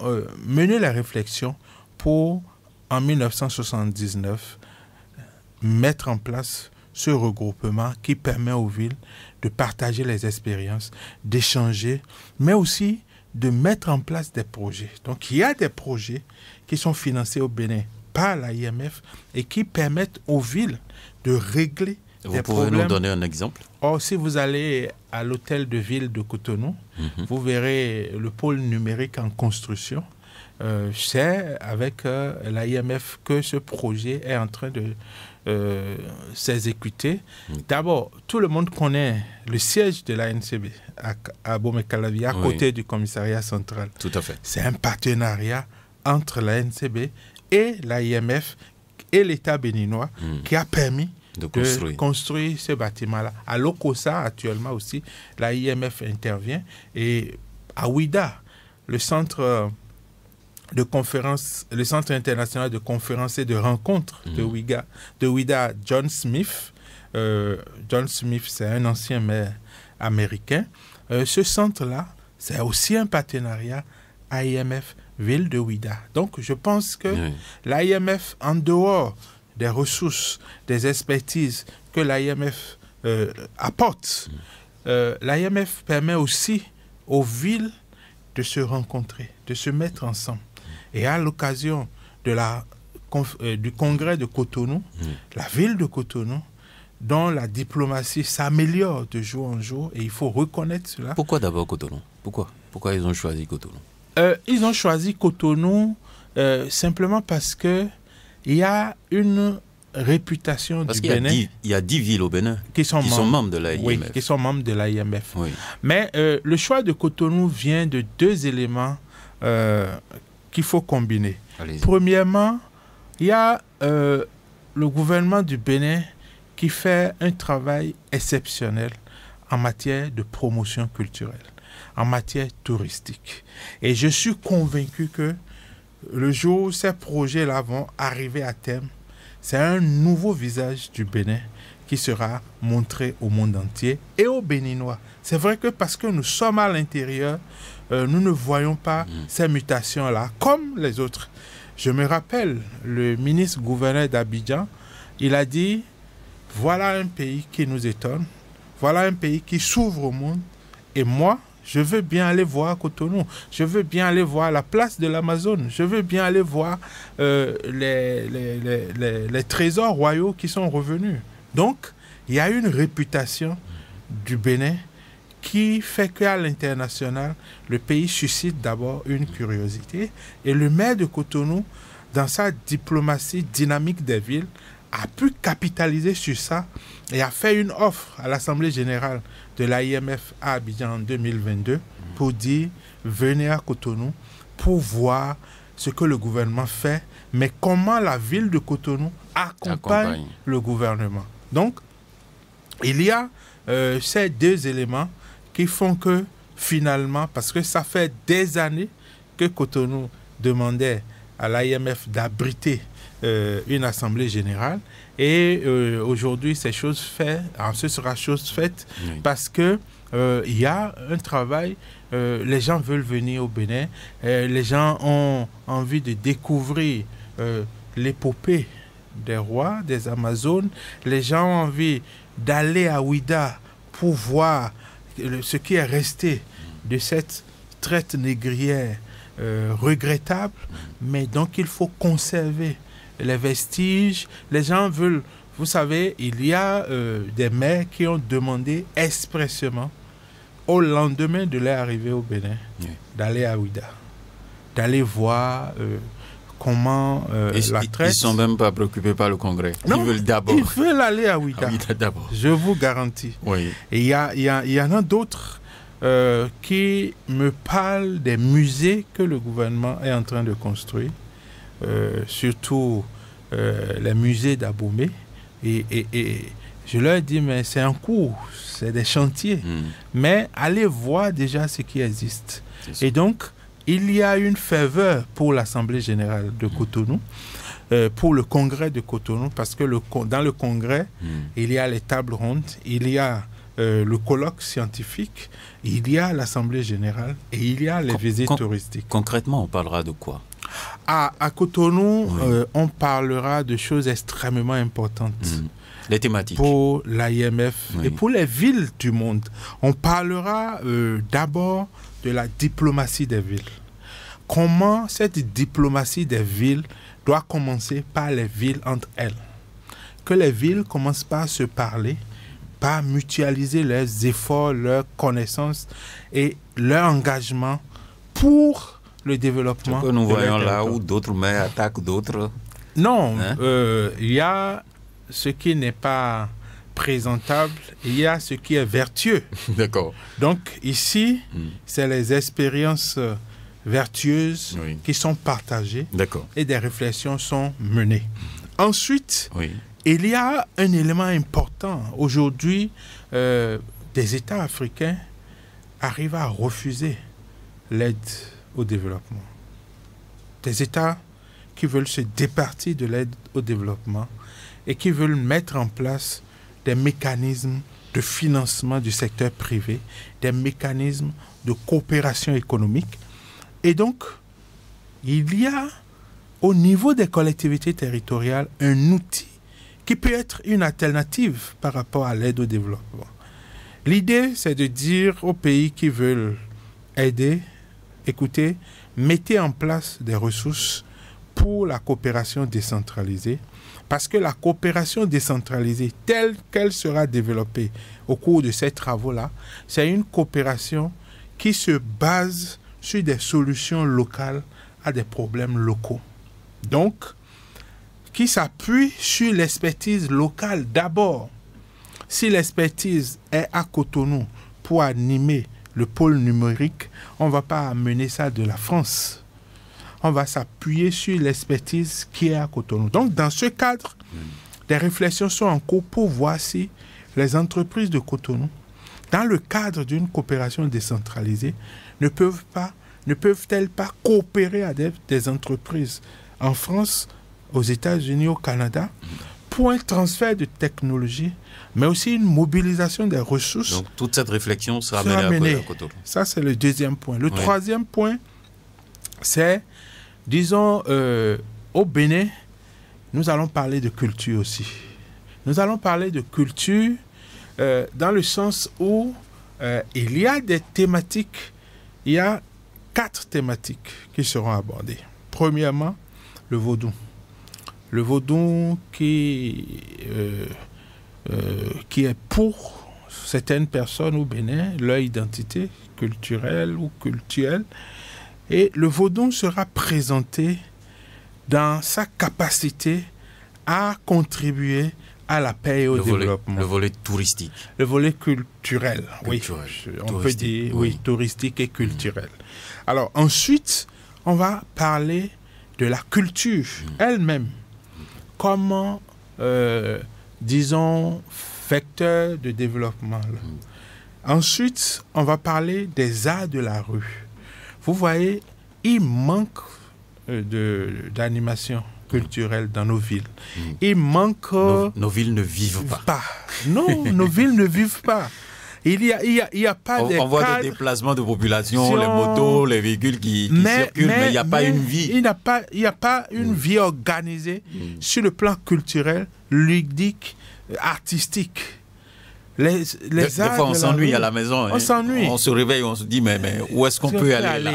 mené la réflexion pour, en 1979, mettre en place ce regroupement qui permet aux villes de partager les expériences, d'échanger, mais aussi de mettre en place des projets. Donc, il y a des projets qui sont financés au Bénin par l'IMF et qui permettent aux villes de régler des problèmes. Vous pouvez nous donner un exemple? Or, si vous allez à l'hôtel de ville de Cotonou, vous verrez le pôle numérique en construction. C'est avec l'IMF que ce projet est en train de s'exécuter. D'abord, tout le monde connaît le siège de l'ANCB à Bomé-Calavi, à côté du commissariat central. Tout à fait. C'est un partenariat entre l'ANCB et l'IMF et l'État béninois qui a permis de construire ce bâtiment-là. À Lokossa, actuellement aussi, l'IMF intervient. Et à Ouida, le centre de conférence, le Centre international de conférences et de rencontres de Ouida, John Smith. John Smith, c'est un ancien maire américain. Ce centre-là, c'est aussi un partenariat IMF Ville de Ouida. Donc, je pense que l'IMF, en dehors des ressources, des expertises que l'IMF apporte, l'IMF permet aussi aux villes de se rencontrer, de se mettre ensemble. Et à l'occasion du congrès de Cotonou, la ville de Cotonou, dont la diplomatie s'améliore de jour en jour, et il faut reconnaître cela. Pourquoi d'abord Cotonou? Pourquoi ils ont choisi Cotonou? Ils ont choisi Cotonou simplement parce qu'il y a une réputation du Bénin. Il y a 10 villes au Bénin qui sont membres de l'IMF. Oui, qui sont membres de l'IMF. Oui. Mais le choix de Cotonou vient de deux éléments qu'il faut combiner. Premièrement, il y a le gouvernement du Bénin qui fait un travail exceptionnel en matière de promotion culturelle, en matière touristique. Et je suis convaincu que le jour où ces projets-là vont arriver à terme, c'est un nouveau visage du Bénin qui sera montré au monde entier et aux Béninois. C'est vrai que parce que nous sommes à l'intérieur, nous ne voyons pas ces mutations-là comme les autres. Je me rappelle, le ministre-gouverneur d'Abidjan, il a dit, voilà un pays qui nous étonne, voilà un pays qui s'ouvre au monde, et moi, je veux bien aller voir Cotonou, je veux bien aller voir la place de l'Amazone, je veux bien aller voir les trésors royaux qui sont revenus. Donc, il y a une réputation du Bénin qui fait qu'à l'international, le pays suscite d'abord une curiosité. Et le maire de Cotonou dans sa diplomatie dynamique des villes, a pu capitaliser sur ça et a fait une offre à l'Assemblée générale de l'AIMF à Abidjan en 2022 pour dire venez à Cotonou pour voir ce que le gouvernement fait, mais comment la ville de Cotonou accompagne le gouvernement. Donc, il y a ces deux éléments qui font que finalement, parce que ça fait des années que Cotonou demandait à l'AIMF d'abriter une assemblée générale, et aujourd'hui c'est chose faite, ce sera chose faite, parce que il y a un travail, les gens veulent venir au Bénin, les gens ont envie de découvrir l'épopée des rois, des Amazones, les gens ont envie d'aller à Ouida pour voir ce qui est resté de cette traite négrière regrettable, mais donc il faut conserver les vestiges. Les gens veulent, vous savez, il y a des maires qui ont demandé expressément au lendemain de leur arrivée au Bénin d'aller à Ouida, d'aller voir comment la traite... Ils ne sont même pas préoccupés par le Congrès. Non, ils veulent d'abord... Ils veulent aller à Ouida. Je vous garantis. Oui. Et il y en a d'autres qui me parlent des musées que le gouvernement est en train de construire, surtout les musées d'Abomey. Et je leur dis, mais c'est en cours, c'est des chantiers. Mais allez voir déjà ce qui existe. Et donc, il y a une faveur pour l'Assemblée générale de Cotonou, pour le congrès de Cotonou, parce que dans le congrès, il y a les tables rondes, il y a le colloque scientifique, il y a l'Assemblée générale et il y a les visites touristiques. Concrètement, on parlera de quoi? À Cotonou, on parlera de choses extrêmement importantes. Les thématiques. Pour l'AIMF et pour les villes du monde. On parlera d'abord de la diplomatie des villes. Comment cette diplomatie des villes doit commencer par les villes entre elles. Que les villes commencent par se parler, par mutualiser leurs efforts, leurs connaissances et leur engagement pour le développement. Ce que nous voyons là où d'autres maires attaquent d'autres. Non, il y a ce qui n'est pas présentable, il y a ce qui est vertueux. D'accord. Donc ici, c'est les expériences vertueuses qui sont partagées et des réflexions sont menées. Ensuite, il y a un élément important. Aujourd'hui, des États africains arrivent à refuser l'aide au développement. Des États qui veulent se départir de l'aide au développement et qui veulent mettre en place des mécanismes de financement du secteur privé, des mécanismes de coopération économique. Et donc, il y a au niveau des collectivités territoriales un outil qui peut être une alternative par rapport à l'aide au développement. L'idée, c'est de dire aux pays qui veulent aider, écoutez, mettez en place des ressources pour la coopération décentralisée, parce que la coopération décentralisée, telle qu'elle sera développée au cours de ces travaux-là, c'est une coopération qui se base sur des solutions locales à des problèmes locaux. Donc, qui s'appuie sur l'expertise locale d'abord. Si l'expertise est à Cotonou pour animer le pôle numérique, on ne va pas amener ça de la France. On va s'appuyer sur l'expertise qui est à Cotonou. Donc, dans ce cadre, des réflexions sont en cours pour voir si les entreprises de Cotonou, dans le cadre d'une coopération décentralisée, ne peuvent-elles pas coopérer avec des entreprises en France, aux États-Unis, au Canada, pour un transfert de technologie, mais aussi une mobilisation des ressources. Donc, toute cette réflexion sera menée à Cotonou. Ça, c'est le deuxième point. Le troisième point, c'est, disons, au Bénin, nous allons parler de culture aussi. Nous allons parler de culture dans le sens où il y a des thématiques, il y a 4 thématiques qui seront abordées. Premièrement, le vaudou. Le vaudou qui est pour certaines personnes au Bénin, leur identité culturelle ou cultuelle. Et le vaudou sera présenté dans sa capacité à contribuer à la paix et au développement. Le volet touristique. Le volet culturel, oui. On peut dire, oui, touristique et culturel. Alors, ensuite, on va parler de la culture elle-même. Comment, disons, vecteur de développement. Ensuite, on va parler des arts de la rue. Vous voyez, il manque d'animation culturelle dans nos villes. Il manque... Nos villes ne vivent pas. Non, nos villes ne vivent pas. Il y a pas de on voit des déplacements de population, les motos, les véhicules qui circulent, mais il n'y a pas une vie. Il n'y a pas une vie organisée sur le plan culturel, ludique, artistique. Des fois, on s'ennuie à la maison. On s'ennuie. On se réveille, on se dit, mais où est-ce qu'on peut aller là?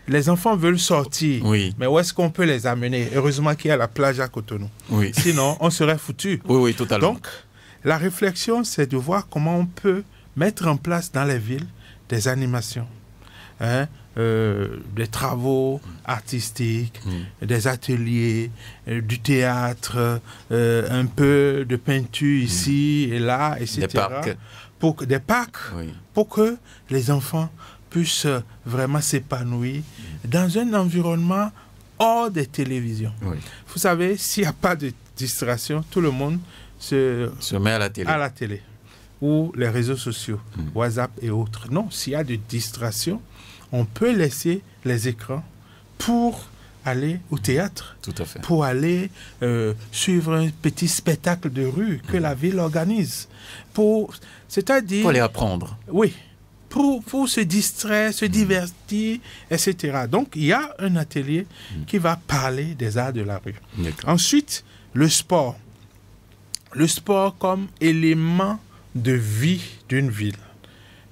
Les enfants veulent sortir, mais où est-ce qu'on peut les amener? Heureusement qu'il y a la plage à Cotonou. Sinon, on serait foutu. Oui, totalement. Donc, la réflexion, c'est de voir comment on peut mettre en place dans les villes des animations, des travaux artistiques, des ateliers, du théâtre, un peu de peinture ici et là, etc. Des parcs, pour que les enfants puissent vraiment s'épanouir dans un environnement hors des télévisions. Vous savez, s'il n'y a pas de distraction, tout le monde se met à la télé. Ou les réseaux sociaux, WhatsApp et autres. Non, s'il y a de distraction, on peut laisser les écrans pour aller au théâtre, pour aller suivre un petit spectacle de rue que la ville organise. C'est-à-dire... Pour les apprendre. Oui, pour se distraire, se divertir, etc. Donc, il y a un atelier qui va parler des arts de la rue. Ensuite, le sport. Le sport comme élément de vie d'une ville.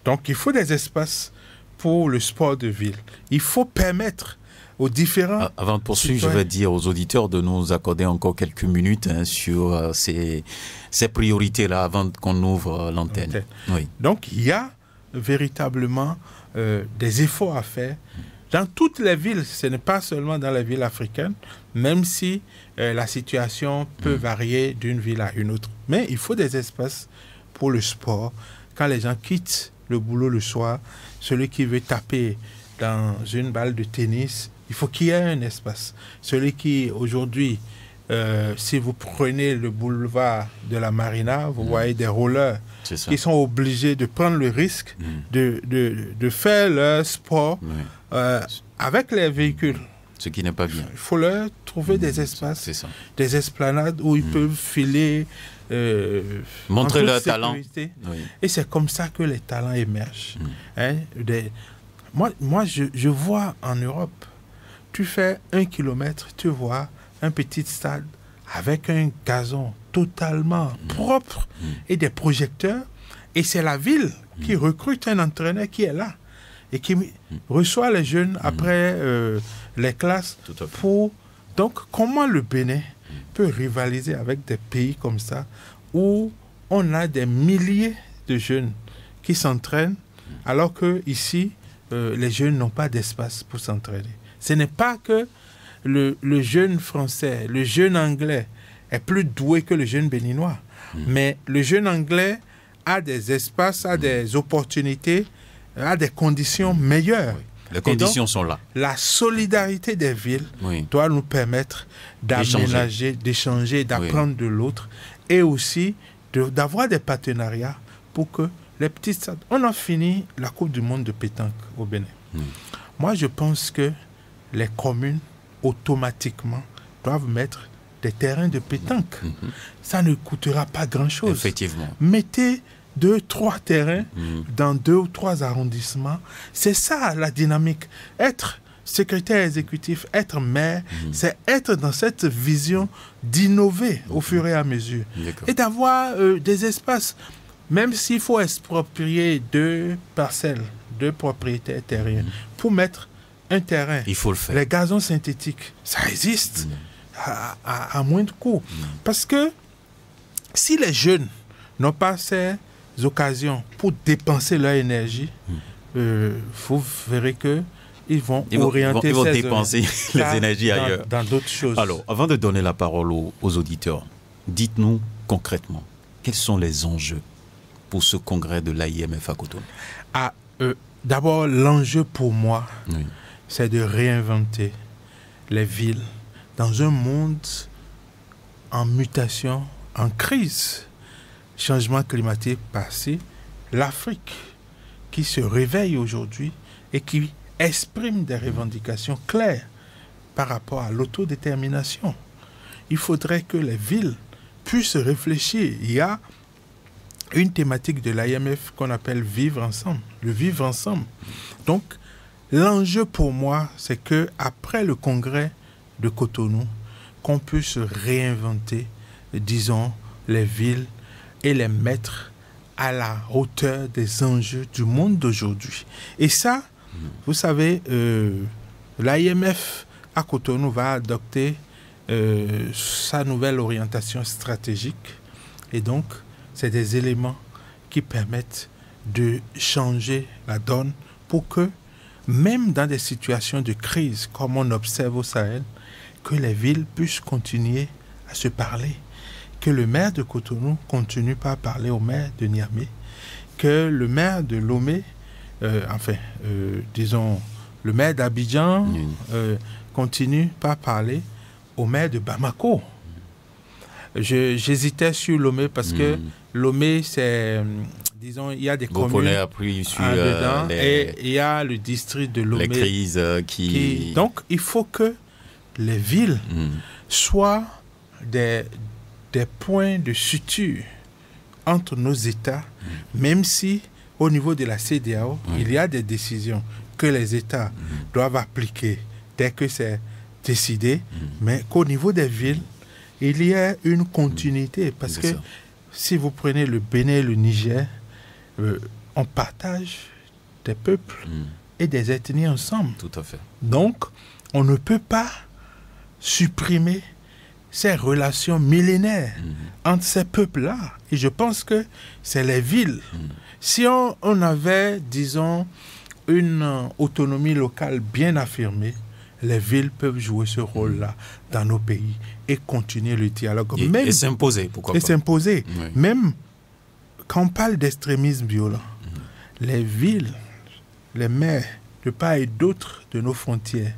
Donc, il faut des espaces pour le sport de ville. Il faut permettre aux différents... Avant de poursuivre, je vais dire aux auditeurs de nous accorder encore quelques minutes sur ces priorités-là avant qu'on ouvre l'antenne. Donc, il y a véritablement des efforts à faire dans toutes les villes. Ce n'est pas seulement dans les villes africaines, même si la situation peut varier d'une ville à une autre. Mais il faut des espaces pour le sport. Quand les gens quittent le boulot le soir, celui qui veut taper dans une balle de tennis, il faut qu'il y ait un espace. Celui qui, aujourd'hui, si vous prenez le boulevard de la Marina, vous voyez des rollers qui sont obligés de prendre le risque de faire leur sport avec les véhicules. Ce qui n'est pas bien. Il faut leur trouver des espaces, des esplanades où ils peuvent filer, montrer leur talent. Et c'est comme ça que les talents émergent. Moi, je vois en Europe, tu fais 1 kilomètre, tu vois un petit stade avec un gazon totalement propre et des projecteurs. Et c'est la ville qui recrute un entraîneur qui est là et qui reçoit les jeunes après les classes. Donc, comment le Bénin peut rivaliser avec des pays comme ça où on a des milliers de jeunes qui s'entraînent alors que ici, les jeunes n'ont pas d'espace pour s'entraîner. Ce n'est pas que le jeune français, le jeune anglais est plus doué que le jeune béninois. Mais le jeune anglais a des espaces, a des opportunités, a des conditions meilleures. Les conditions sont là. La solidarité des villes doit nous permettre d'aménager, d'échanger, d'apprendre de l'autre et aussi d'avoir des partenariats pour que les petits stades... On a fini la Coupe du Monde de pétanque au Bénin. Moi, je pense que les communes, automatiquement, doivent mettre des terrains de pétanque. Ça ne coûtera pas grand-chose. Effectivement. Mettez 2-3 terrains dans 2 ou 3 arrondissements. C'est ça la dynamique. Être secrétaire exécutif, être maire, c'est être dans cette vision d'innover au fur et à mesure. Et d'avoir des espaces, même s'il faut exproprier 2 parcelles, 2 propriétaires terriens, pour mettre un terrain. Il faut le faire. Les gazons synthétiques, ça existe à moins de coûts. Parce que si les jeunes n'ont pas ces occasions pour dépenser leur énergie, vous verrez que ils vont orienter ils vont dépenser les énergies ailleurs. Dans d'autres choses. Alors, avant de donner la parole aux auditeurs, dites-nous concrètement, quels sont les enjeux pour ce congrès de l'AIMF à Cotonou? D'abord, l'enjeu pour moi, c'est de réinventer les villes dans un monde en mutation, en crise. Changement climatique passé, l'Afrique qui se réveille aujourd'hui et qui exprime des revendications claires par rapport à l'autodétermination. Il faudrait que les villes puissent réfléchir. Il y a une thématique de l'AIMF qu'on appelle vivre ensemble, le vivre ensemble. Donc, l'enjeu pour moi, c'est que après le congrès de Cotonou, qu'on puisse réinventer, disons, les villes et les mettre à la hauteur des enjeux du monde d'aujourd'hui. Et ça, vous savez, l'AIMF à Cotonou va adopter sa nouvelle orientation stratégique. Et donc, c'est des éléments qui permettent de changer la donne pour que, même dans des situations de crise, comme on observe au Sahel, que les villes puissent continuer à se parler. Que le maire de Cotonou continue par parler au maire de Niamey. Que le maire de Lomé, disons, le maire d'Abidjan continue par parler au maire de Bamako. J'hésitais sur Lomé parce que Lomé, c'est, disons, il y a des communes dedans et il y a le district de Lomé. Les crises qui... Donc, il faut que les villes soient des points de suture entre nos États, même si au niveau de la CEDEAO, il y a des décisions que les États doivent appliquer dès que c'est décidé, mais qu'au niveau des villes, il y a une continuité. Parce que si vous prenez le Bénin et le Niger, on partage des peuples et des ethnies ensemble. Tout à fait. Donc, on ne peut pas supprimer ces relations millénaires entre ces peuples-là. Et je pense que c'est les villes. Si on avait, disons, une autonomie locale bien affirmée, les villes peuvent jouer ce rôle-là dans nos pays et continuer le dialogue. Et s'imposer, pourquoi pas. Et s'imposer. Oui. Même quand on parle d'extrémisme violent, les villes, les maires de part et d'autre de nos frontières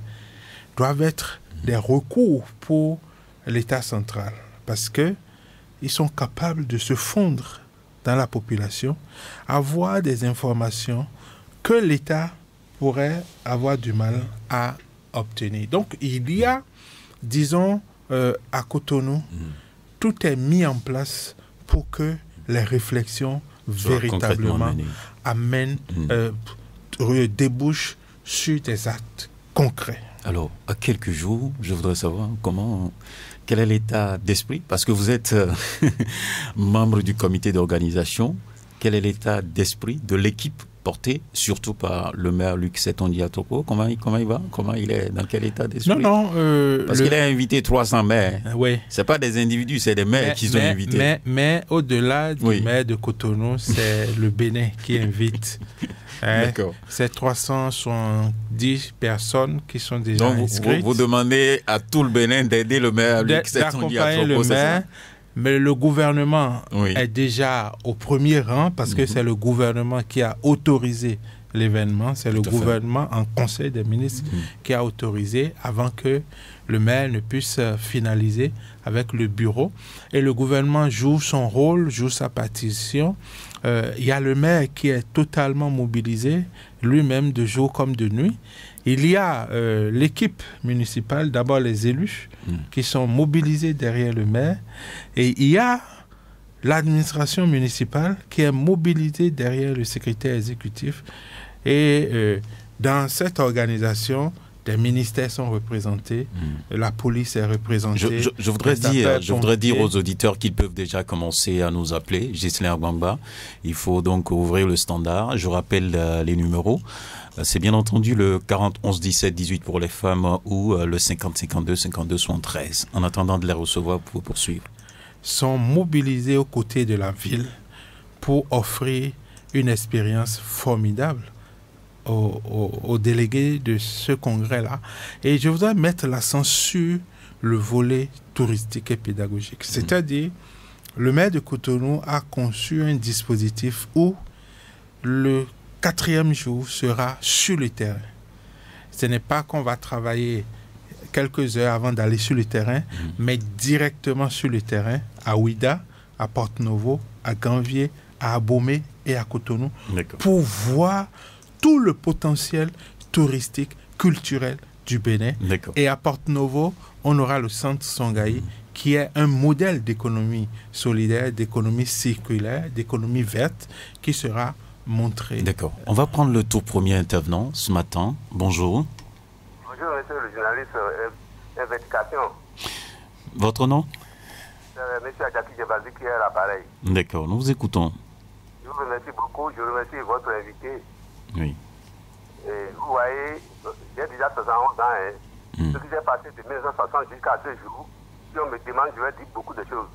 doivent être des recours pour l'État central, parce qu'ils sont capables de se fondre dans la population, avoir des informations que l'État pourrait avoir du mal à obtenir. Donc, il y a, disons, à Cotonou, tout est mis en place pour que les réflexions véritablement amènent, débouchent sur des actes concrets. Alors, à quelques jours, je voudrais savoir quel est l'état d'esprit, parce que vous êtes membre du comité d'organisation. Quel est l'état d'esprit de l'équipe portée, surtout par le maire Luc Setonji Atoko? Comment il va? Comment il est? Dans quel état d'esprit? Parce qu'il a invité 300 maires. Oui. Ce n'est pas des individus, c'est des maires qui sont invités. Mais au-delà du maire de Cotonou, c'est le Bénin qui invite. D'accord. C'est 370 personnes qui sont déjà inscrites. Vous demandez à tout le Bénin d'aider le maire Luc Setonji Atoko, le maire. Mais le gouvernement est déjà au premier rang parce que c'est le gouvernement qui a autorisé l'événement. C'est le gouvernement en conseil des ministres qui a autorisé avant que le maire ne puisse finaliser avec le bureau. Et le gouvernement joue son rôle, joue sa partition. Il y a le maire qui est totalement mobilisé, lui-même de jour comme de nuit. Il y a l'équipe municipale, d'abord les élus, qui sont mobilisés derrière le maire. Et il y a l'administration municipale qui est mobilisée derrière le secrétaire exécutif. Et dans cette organisation, des ministères sont représentés, la police est représentée. Je voudrais dire aux auditeurs qu'ils peuvent déjà commencer à nous appeler. Ghislain Gbangba, il faut donc ouvrir le standard. Je rappelle les numéros. C'est bien entendu le 40 11 17 18 pour les femmes ou le 50 52 52 73. En attendant de les recevoir, pour poursuivre. Sont mobilisés aux côtés de la ville pour offrir une expérience formidable aux délégués de ce congrès-là. Et je voudrais mettre l'accent sur le volet touristique et pédagogique. C'est-à-dire, le maire de Cotonou a conçu un dispositif où le 4e jour sera sur le terrain. Ce n'est pas qu'on va travailler quelques heures avant d'aller sur le terrain, mais directement sur le terrain, à Ouida, à Porto-Novo, à Ganvier, à Abomey et à Cotonou, pour voir tout le potentiel touristique, culturel du Bénin. Et à Porto-Novo, on aura le centre Songhai, qui est un modèle d'économie solidaire, d'économie circulaire, d'économie verte, qui sera montré. D'accord. On va prendre le tout premier intervenant ce matin. Bonjour. Bonjour, monsieur le journaliste Investigation. Votre nom? Monsieur Adjaki Djebazi qui est à l'appareil. D'accord, nous vous écoutons. Je vous remercie beaucoup, je remercie votre invité. Oui. Et vous voyez, j'ai déjà 71 ans. Ce qui s'est passé de 1960 jusqu'à ce jour, si on me demande, je vais dire beaucoup de choses.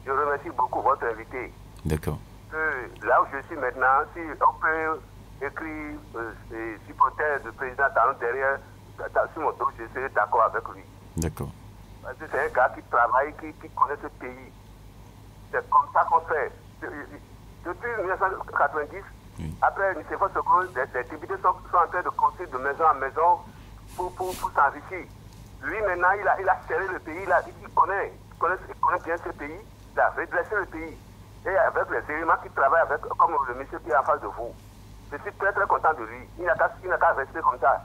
Je remercie beaucoup votre invité. D'accord. Là où je suis maintenant, si on peut écrire supporter du président Talon derrière, sur mon dos, je serai d'accord avec lui. D'accord. Parce que c'est un gars qui travaille, qui connaît ce pays. C'est comme ça qu'on fait. Depuis 1990, après une séquence seconde, des députés sont en train de construire de maison en maison pour s'enrichir. Lui, maintenant, il a serré le pays, il connaît bien ce pays, il a redressé le pays. Et avec les éléments qui travaillent avec, comme le monsieur qui est en face de vous, je suis très très content de lui. Il n'a qu'à rester comme ça.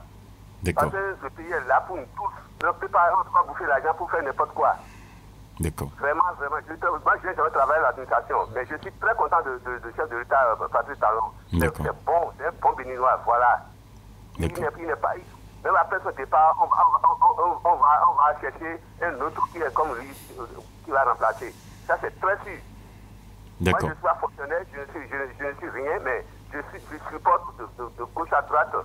Parce que ce pays est là pour nous tous. On ne peut pas bouffer l'argent pour faire n'importe quoi. D'accord. Vraiment. Moi, je viens de travailler à l'administration, mais je suis très content de chef de l'État, Patrice Talon. C'est un bon béninois, voilà. Il n'est pas. Même après son départ, on va chercher un autre qui est comme lui, qui va remplacer. Ça, c'est très sûr. Moi, je suis pas fonctionnaire, je ne suis rien, mais je supporte de gauche à droite.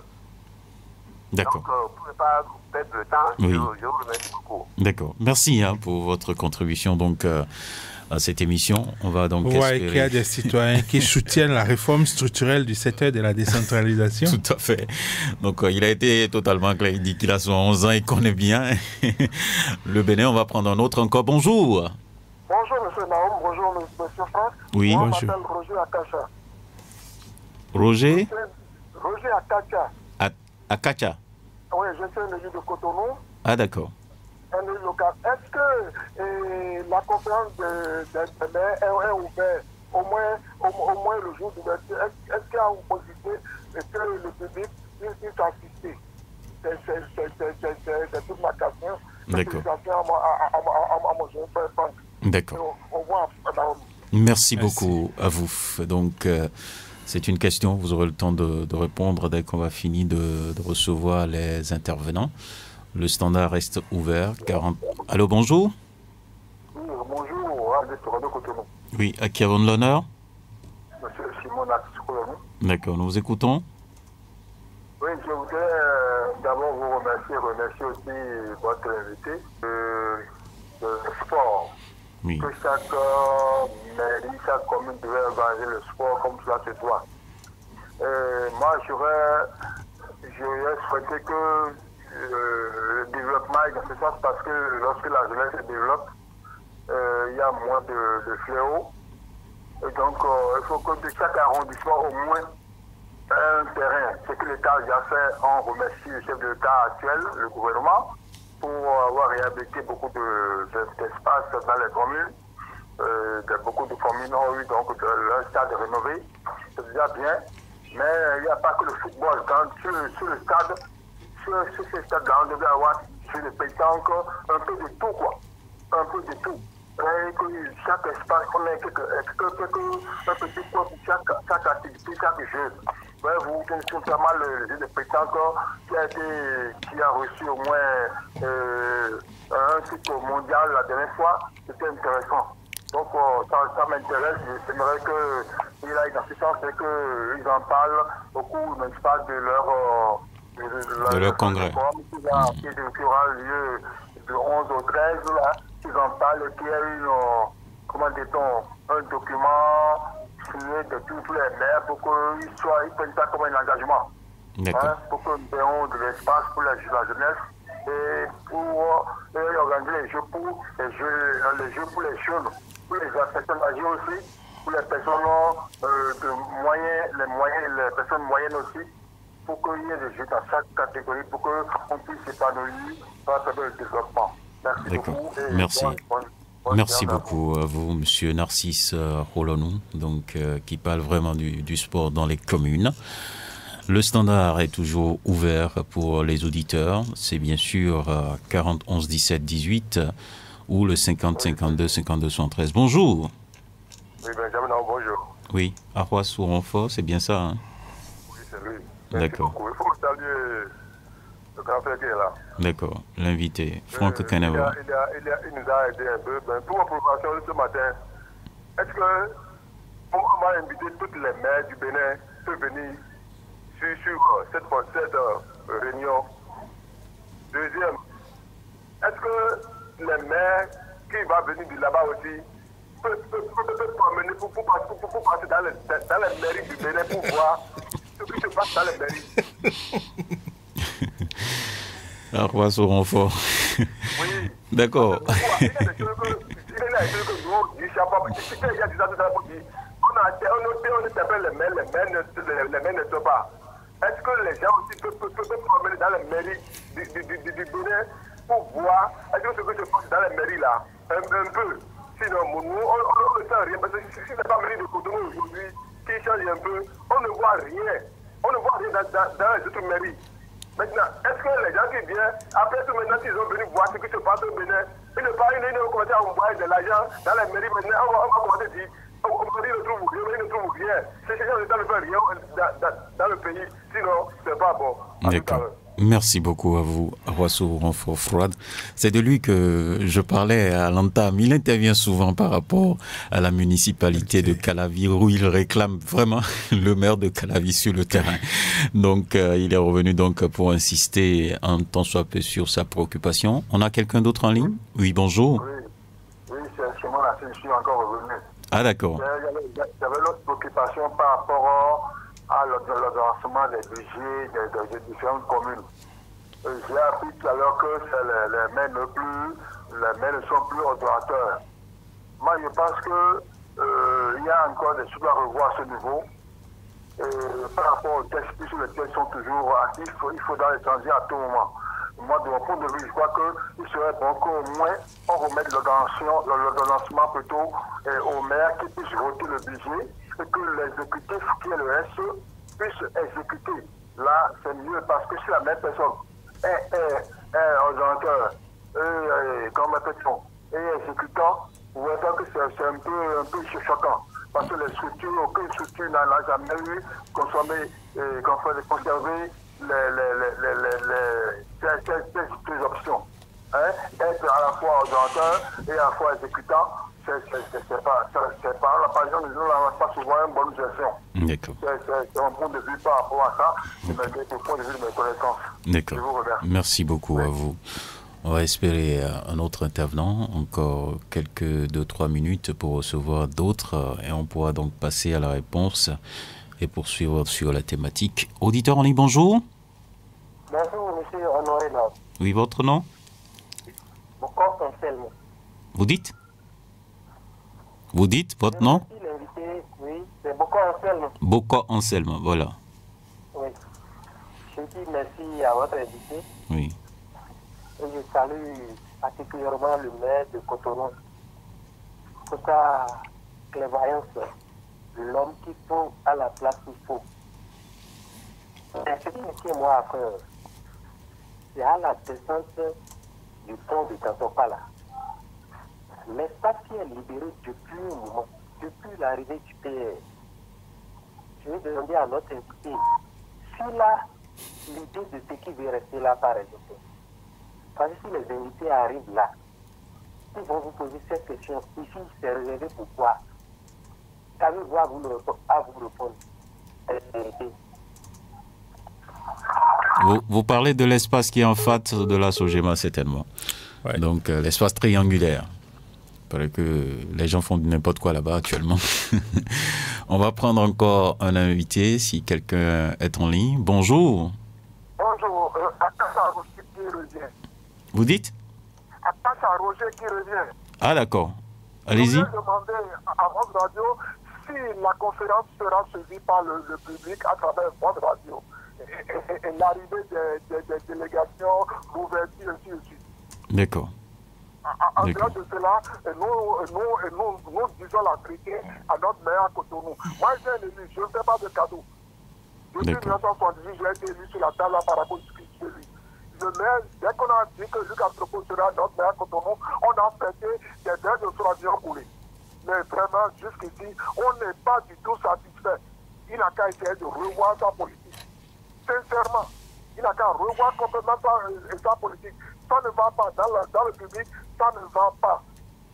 D'accord. Donc, pour ne pas perdre le temps, je vous remercie beaucoup. D'accord. Merci pour votre contribution donc, à cette émission. On va donc vous voyez qu'il y a des citoyens qui soutiennent la réforme structurelle du secteur de la décentralisation. Tout à fait. Donc, il a été totalement clair. Il dit qu'il a 11 ans, il connaît bien le Bénin. On va prendre un autre encore. Bonjour. Bonjour, monsieur Naoum. Bonjour, monsieur Franck. Oui, moi, bonjour. Je m'appelle Roger Akacha. Roger Akacha. Akacha. Oui, je suis un élu de Cotonou. Ah, d'accord. Un élu local. Est-ce que la conférence de maire est ouverte au moins le jour d'ouverture? Est-ce qu'il y a une possibilité que le public puisse assister? C'est toute ma question. D'accord. À mon jeune frère Franck. D'accord. Au revoir, madame. Merci beaucoup à vous. Donc, c'est une question, vous aurez le temps de répondre dès qu'on va finir de recevoir les intervenants. Le standard reste ouvert. Allô, bonjour. Oui, bonjour, restaurant de Cotonou. Oui, à qui avons l'honneur? Monsieur Simon Natsoukolomou. D'accord, nous vous écoutons. Oui, je voudrais d'abord vous remercier aussi votre invité. Le sport. Oui. Que chaque mairie, chaque commune devait organiser le sport comme cela se doit. Moi, j'aurais souhaité que le développement aille dans ce sens parce que lorsque la jeunesse se développe, il y a moins de fléaux. Et donc, il faut que de chaque arrondissement, au moins, un terrain. Ce que l'État a déjà fait, on remercie le chef de l'État actuel, le gouvernement, pour avoir réhabilité beaucoup d'espaces dans les communes. Beaucoup de communes ont eu donc leur stade rénové. C'est déjà bien. Mais il n'y a pas que le football. Sur le stade, sur ce stade-là, on devait avoir sur le pétanque un peu de tout, quoi. Un peu de tout. Et que chaque espace, on ait un petit peu pour chaque activité, chaque jeu. Vous connaissez notamment le jeu de pétanque qui a reçu au moins un titre mondial la dernière fois. C'était intéressant. Donc ça m'intéresse. J'aimerais qu'il aille dans ce sens et qu'ils en parlent au cours, n'est-ce pas, de leur congrès. Qui aura lieu de 11 au 13, là, qu'ils en parlent et qu'il y ait un document signé de tous les maires pour qu'ils prennent ça comme un engagement. pour que nous ayons de l'espace pour la jeunesse et pour organiser les jeux pour les jeunes, pour les personnes âgées aussi, pour les personnes les personnes moyennes aussi, pour qu'il y ait des jeux dans chaque catégorie, pour qu'on puisse s'épanouir par le développement. Merci beaucoup. Merci. Merci beaucoup à vous, Monsieur Narcisse Rolonou, donc qui parle vraiment du sport dans les communes. Le standard est toujours ouvert pour les auditeurs. C'est bien sûr 40 11 17 18 ou le 50 52 52 73. Bonjour. Oui, Benjamin, bonjour. Oui, Arrois sous renfort, c'est bien ça, hein? Oui, c'est lui. D'accord. Il faut saluer le grand frère qui est là. D'accord, l'invité, Franck Canava. Il nous a aidé un peu. Pour ma provocation ce matin, est-ce que on m'a invité toutes les maires du Bénin peuvent venir sur cette réunion? Deuxième, est-ce que les maires qui vont venir de là-bas aussi peuvent promener pour passer dans les mairies du Bénin pour voir ce qui se passe dans les mairies? Arrois sous renfort. Oui. D'accord. Il y a des choses que nous disons, il y a des choses on s'appelle les maires ne sont pas. Est-ce que les gens aussi peuvent promener dans les mairies du Bénin pour voir est-ce que ce que se passe dans les mairies là, un peu. Sinon, nous, on ne sent rien. Parce que si c'est pas mairie de Cotonou aujourd'hui qui change un peu, on ne voit rien. On ne voit rien dans les autres mairies. Maintenant, est-ce que les gens qui viennent, après tout maintenant, s'ils ont venu voir ce qui se passe au Bénin, ils ne commencent à envoyer de l'argent dans les mairies maintenant, on va commencer à dire. On ne trouve rien. Ces gens ne savent rien dans le pays, sinon c'est pas bon. D'accord. Merci beaucoup à vous, Roissou Renfort Froide. C'est de lui que je parlais à l'entame. Il intervient souvent par rapport à la municipalité de Calavi, où il réclame vraiment le maire de Calavi sur le terrain. Donc, il est revenu donc pour insister un tant soit peu sur sa préoccupation. On a quelqu'un d'autre en ligne? Oui, bonjour. Oui, c'est moi, je suis encore revenu. Ah, d'accord. J'avais l'autre préoccupation par rapport à l'ordonnancement des budgets des différentes communes. J'ai appris tout à l'heure que les maires ne sont plus ordonnateurs. Moi, je pense qu'il y a encore des choses à revoir à ce niveau. Par rapport aux textes, puisque les textes sont toujours actifs, il faudra les changer à tout moment. Moi, de mon point de vue, je crois qu'il serait bon qu'au moins on remette l'ordonnancement plutôt aux maires qui puissent voter le budget et que l'exécutif, qui est le SE, puisse exécuter. Là, c'est mieux parce que si la même personne est ordonnateur et exécutant, vous voyez que c'est un peu choquant. Parce que les structures, aucune structure n'a jamais eu conservé ces options. Être à la fois ordonnateur et à la fois exécutant, c'est pas la passion, nous n'avons pas souvent une bonne gestion. D'accord. C'est un point de vue par rapport à ça, c'est le point de vue de mes connaissances. D'accord. Je vous remercie. Merci beaucoup à vous. On va espérer un autre intervenant, encore quelques 2-3 minutes pour recevoir d'autres et on pourra donc passer à la réponse et poursuivre sur la thématique. Auditeur en ligne, bonjour. Bonjour, monsieur Honoré. Oui, votre nom? Boko Anselme. Vous dites votre nom? Merci l'invité, oui, c'est Boko Anselme. Boko Anselme, voilà. Oui. Je dis merci à votre invité. Oui. Et je salue particulièrement le maire de Cotonou pour sa clairvoyance, l'homme qu'il faut à la place qu'il faut. Et ce qui me tient moi à cœur, c'est à la descente du pont de Tantopala. L'espace qui est libéré depuis un moment, depuis l'arrivée du PR. Je vais demander à notre invité s'il a l'idée de ce qui veut rester là par exemple. Parce que si les invités arrivent là, ils vont vous poser cette question. Ici, c'est réservé pour quoi? Qu'avez-vous à vous répondre? Vous parlez de l'espace qui est en face de la Sogema, certainement. Ouais. Donc, l'espace triangulaire. Parce que les gens font n'importe quoi là-bas actuellement. On va prendre encore un invité si quelqu'un est en ligne. Bonjour. Bonjour, Akassa Roger qui revient. Vous dites? Akassa Roger qui revient. Ah d'accord. Allez-y. Je voulais demander à votre radio si la conférence sera suivie par le public à travers votre radio. Et l'arrivée des délégations, l'ouverture, ainsi de suite. D'accord. En dehors de cela, nous disons la vérité à notre maire à Cotonou. Moi, j'ai un élu, je ne fais pas de cadeau. Depuis 1978, j'ai été élu sur la table par rapport à ce qui se lui. Le maire, dès qu'on a dit que Luc Anthropo sera notre maire à Cotonou, on a fêté des dettes de soignants coulés. Mais vraiment, jusqu'ici, on n'est pas du tout satisfait. Il n'a qu'à essayer de revoir sa politique. Sincèrement, il n'a qu'à revoir complètement sa politique. Ça ne va pas dans le public, ça ne va pas.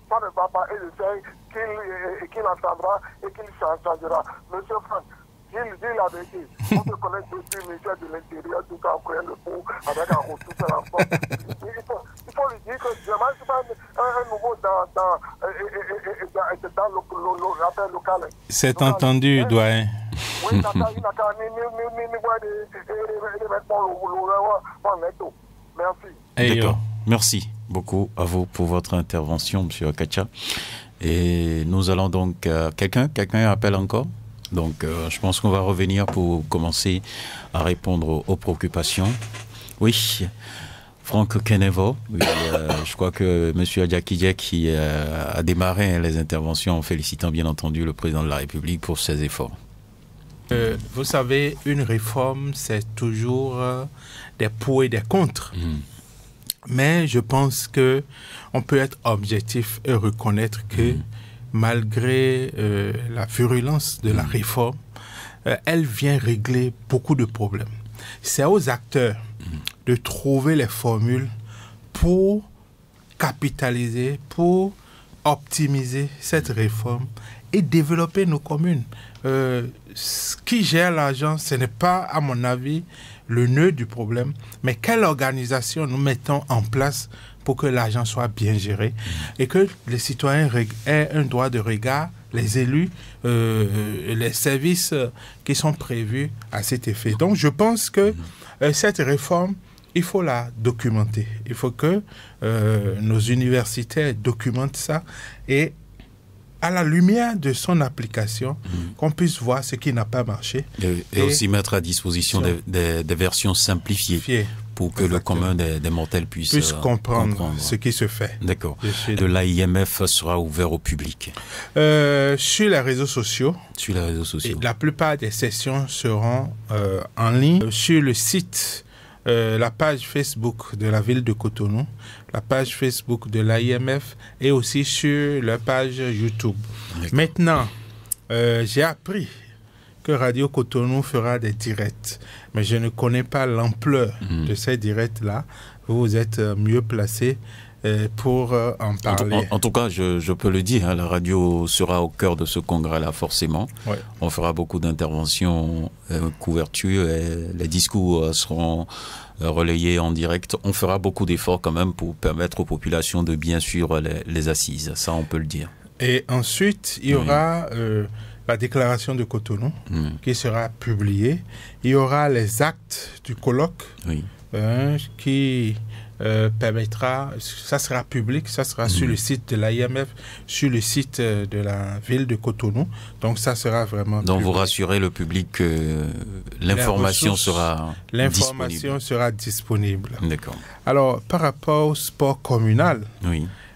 Ça ne va pas. Et je sais qu'il entendra et qu'il changera. Monsieur Franck, il dit la vérité. On se connaît depuis le ministère de l'Intérieur, tout en prenant le pot avec un retour sur la force. Il faut lui dire que vraiment, c'est pas un nouveau dans l'affaire locale. C'est entendu, doyen. Oui, il n'a qu'à Merci. D'accord. Merci beaucoup à vous pour votre intervention, M. Akacha. Et nous allons donc... Quelqu'un appelle encore? Donc, je pense qu'on va revenir pour commencer à répondre aux préoccupations. Oui, Franck Kenevo. Oui, je crois que M. Adjakidje qui a démarré les interventions en félicitant bien entendu le président de la République pour ses efforts. Vous savez, une réforme, c'est toujours des pour et des contre. Mais je pense que on peut être objectif et reconnaître que malgré la virulence de la réforme, elle vient régler beaucoup de problèmes. C'est aux acteurs de trouver les formules pour capitaliser, pour optimiser cette réforme et développer nos communes. Qui gère l'argent, ce n'est pas, à mon avis, le nœud du problème, mais quelle organisation nous mettons en place pour que l'argent soit bien géré et que les citoyens aient un droit de regard, les élus, les services qui sont prévus à cet effet. Donc je pense que cette réforme, il faut la documenter. Il faut que nos universitaires documentent ça et à la lumière de son application, qu'on puisse voir ce qui n'a pas marché. Et aussi mettre à disposition des versions simplifiées pour que le commun des mortels puisse comprendre ce qui se fait. D'accord. L'AIMF sera ouvert au public. Sur les réseaux sociaux. Sur les réseaux sociaux. Et la plupart des sessions seront en ligne sur le site. La page Facebook de la ville de Cotonou, la page Facebook de l'AIMF et aussi sur la page YouTube. Maintenant, j'ai appris que Radio Cotonou fera des directs, mais je ne connais pas l'ampleur de ces directs-là. Vous êtes mieux placé pour en parler. En tout cas, je peux le dire, hein, la radio sera au cœur de ce congrès-là, forcément. Ouais. On fera beaucoup d'interventions, couverture, et les discours seront relayés en direct. On fera beaucoup d'efforts quand même pour permettre aux populations de bien suivre les assises. Ça, on peut le dire. Et ensuite, il y aura la déclaration de Cotonou qui sera publiée. Il y aura les actes du colloque qui... permettra, ça sera public, ça sera sur le site de l'AIMF, sur le site de la ville de Cotonou. Donc ça sera vraiment Donc public. Vous rassurez le public que l'information sera disponible. D'accord. Alors, par rapport au sport communal,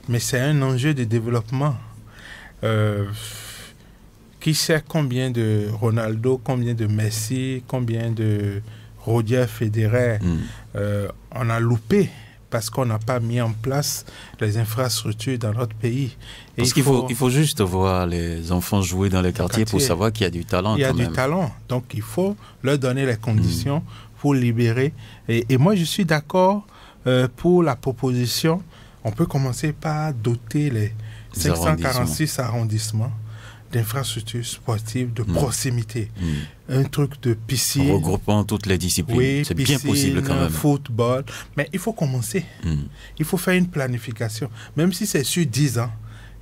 mais c'est un enjeu de développement. Qui sait combien de Ronaldo, combien de Messi, combien de Roger Federer on a loupé parce qu'on n'a pas mis en place les infrastructures dans notre pays. Et parce qu'il faut juste voir les enfants jouer dans les quartiers pour savoir qu'il y a du talent. Il y a du talent, donc il faut leur donner les conditions pour libérer. Et moi, je suis d'accord pour la proposition. On peut commencer par doter les 546 arrondissements d'infrastructures sportives de proximité. Un truc de piscine. Regroupant toutes les disciplines. Oui, c'est bien possible quand même. Football. Mais il faut commencer. Il faut faire une planification. Même si c'est sur 10 ans,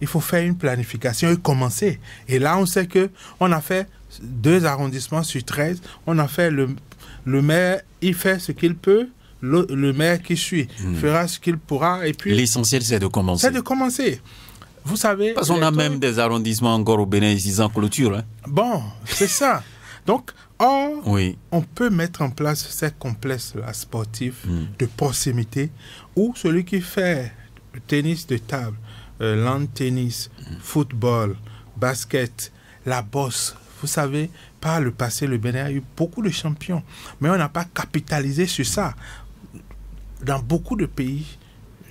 il faut faire une planification et commencer. Et là, on sait qu'on a fait 2 arrondissements sur 13. On a fait le maire, il fait ce qu'il peut. Le maire qui suit fera ce qu'il pourra. Et puis l'essentiel, c'est de commencer. C'est de commencer. Vous savez... Parce qu'on a même des arrondissements encore au Bénin, ils en clôture. Hein. Bon, c'est ça. Donc, on peut mettre en place ces complexes-là sportifs de proximité où celui qui fait tennis de table, lawn tennis, football, basket, la bosse, vous savez, par le passé, le Bénin a eu beaucoup de champions. Mais on n'a pas capitalisé sur ça. Dans beaucoup de pays...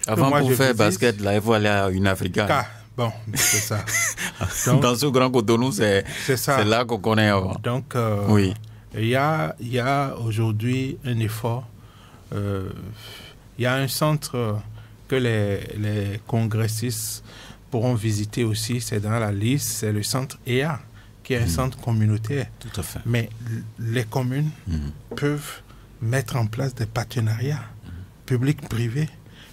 Avant, pour faire basket, là, il faut aller à une africaine. Bon, c'est ça. Donc, dans ce grand Cotonou, c'est là qu'on connaît avant. Donc, oui. Il y a aujourd'hui un effort. Il y a un centre que les congressistes pourront visiter aussi. C'est dans la liste. C'est le centre EA, qui est un centre communautaire. Tout à fait. Mais les communes peuvent mettre en place des partenariats publics-privés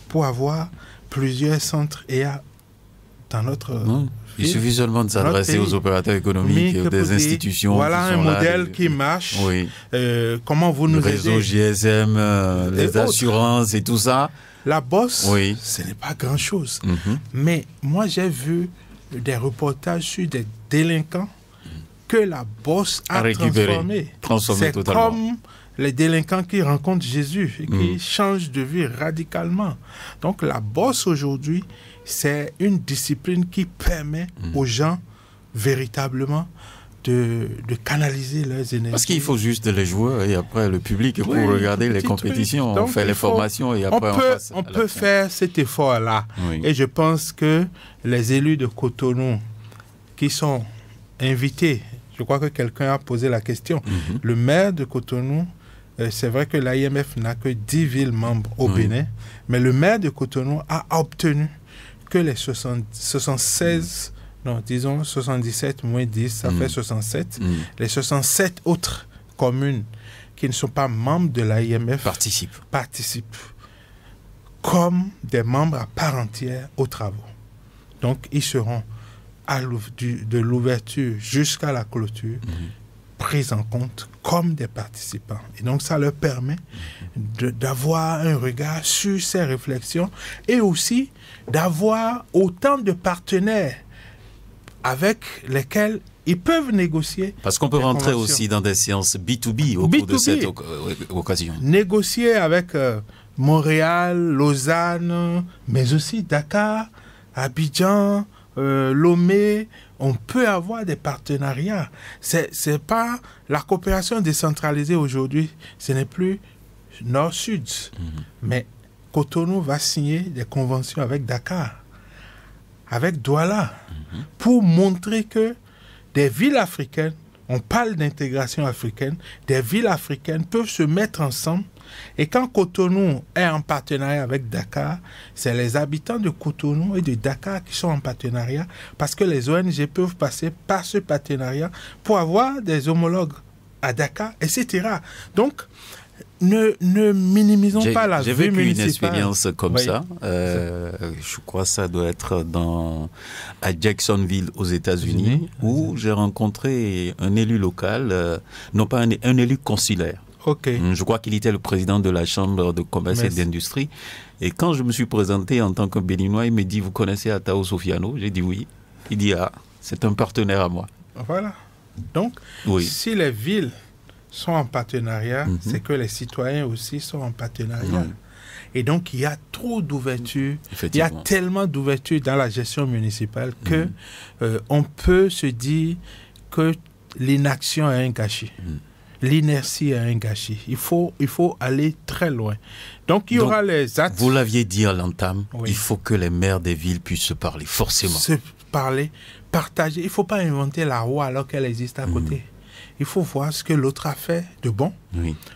pour avoir plusieurs centres EA dans notre ville. Il suffit seulement de s'adresser aux opérateurs économiques et des institutions. Voilà un modèle qui marche. Oui. Comment vous nous aidez? Le réseau GSM, les assurances et tout ça. La bosse, ce n'est pas grand-chose. Mais moi, j'ai vu des reportages sur des délinquants que la bosse a transformé. C'est totalement. Comme les délinquants qui rencontrent Jésus et qui changent de vie radicalement. Donc la bosse aujourd'hui, c'est une discipline qui permet aux gens véritablement de canaliser leurs énergies. Parce qu'il faut juste les joueurs et après le public pour regarder les compétitions. Donc, on fait les formations et après on peut faire cet effort-là. Et je pense que les élus de Cotonou qui sont invités, je crois que quelqu'un a posé la question, le maire de Cotonou, c'est vrai que l'AIMF n'a que 10 villes membres au Bénin, mais le maire de Cotonou a obtenu que les 76, non, disons 77 moins 10, ça fait 67. Les 67 autres communes qui ne sont pas membres de l'AIMF participent comme des membres à part entière aux travaux. Donc, ils seront de l'ouverture jusqu'à la clôture pris en compte comme des participants. Et donc, ça leur permet d'avoir un regard sur ces réflexions et aussi d'avoir autant de partenaires avec lesquels ils peuvent négocier. Parce qu'on peut rentrer aussi dans des séances B2B au cours de cette occasion. Négocier avec Montréal, Lausanne, mais aussi Dakar, Abidjan, Lomé. On peut avoir des partenariats. C'est pas la coopération décentralisée aujourd'hui. Ce n'est plus nord-sud. Mais Cotonou va signer des conventions avec Dakar, avec Douala, pour montrer que des villes africaines, on parle d'intégration africaine, des villes africaines peuvent se mettre ensemble. Et quand Cotonou est en partenariat avec Dakar, c'est les habitants de Cotonou et de Dakar qui sont en partenariat parce que les ONG peuvent passer par ce partenariat pour avoir des homologues à Dakar, etc. Donc, ne minimisons pas la vie municipale. J'ai vécu une expérience comme ça. Je crois que ça doit être à Jacksonville, aux États-Unis, où j'ai rencontré un élu local, non pas un élu consulaire. Je crois qu'il était le président de la Chambre de commerce et d'industrie. Et quand je me suis présenté en tant que Béninois, il me dit, vous connaissez Atao Sofiano? J'ai dit oui. Il dit, c'est un partenaire à moi. Voilà. Donc, si les villes sont en partenariat, c'est que les citoyens aussi sont en partenariat. Et donc, il y a trop d'ouverture. Il y a tellement d'ouverture dans la gestion municipale que on peut se dire que l'inaction est un gâchis. L'inertie est un gâchis. Il faut aller très loin. Donc, il y aura les actes. Vous l'aviez dit à l'entame, il faut que les maires des villes puissent se parler, forcément. Se parler, partager. Il ne faut pas inventer la roue alors qu'elle existe à côté. Il faut voir ce que l'autre a fait de bon,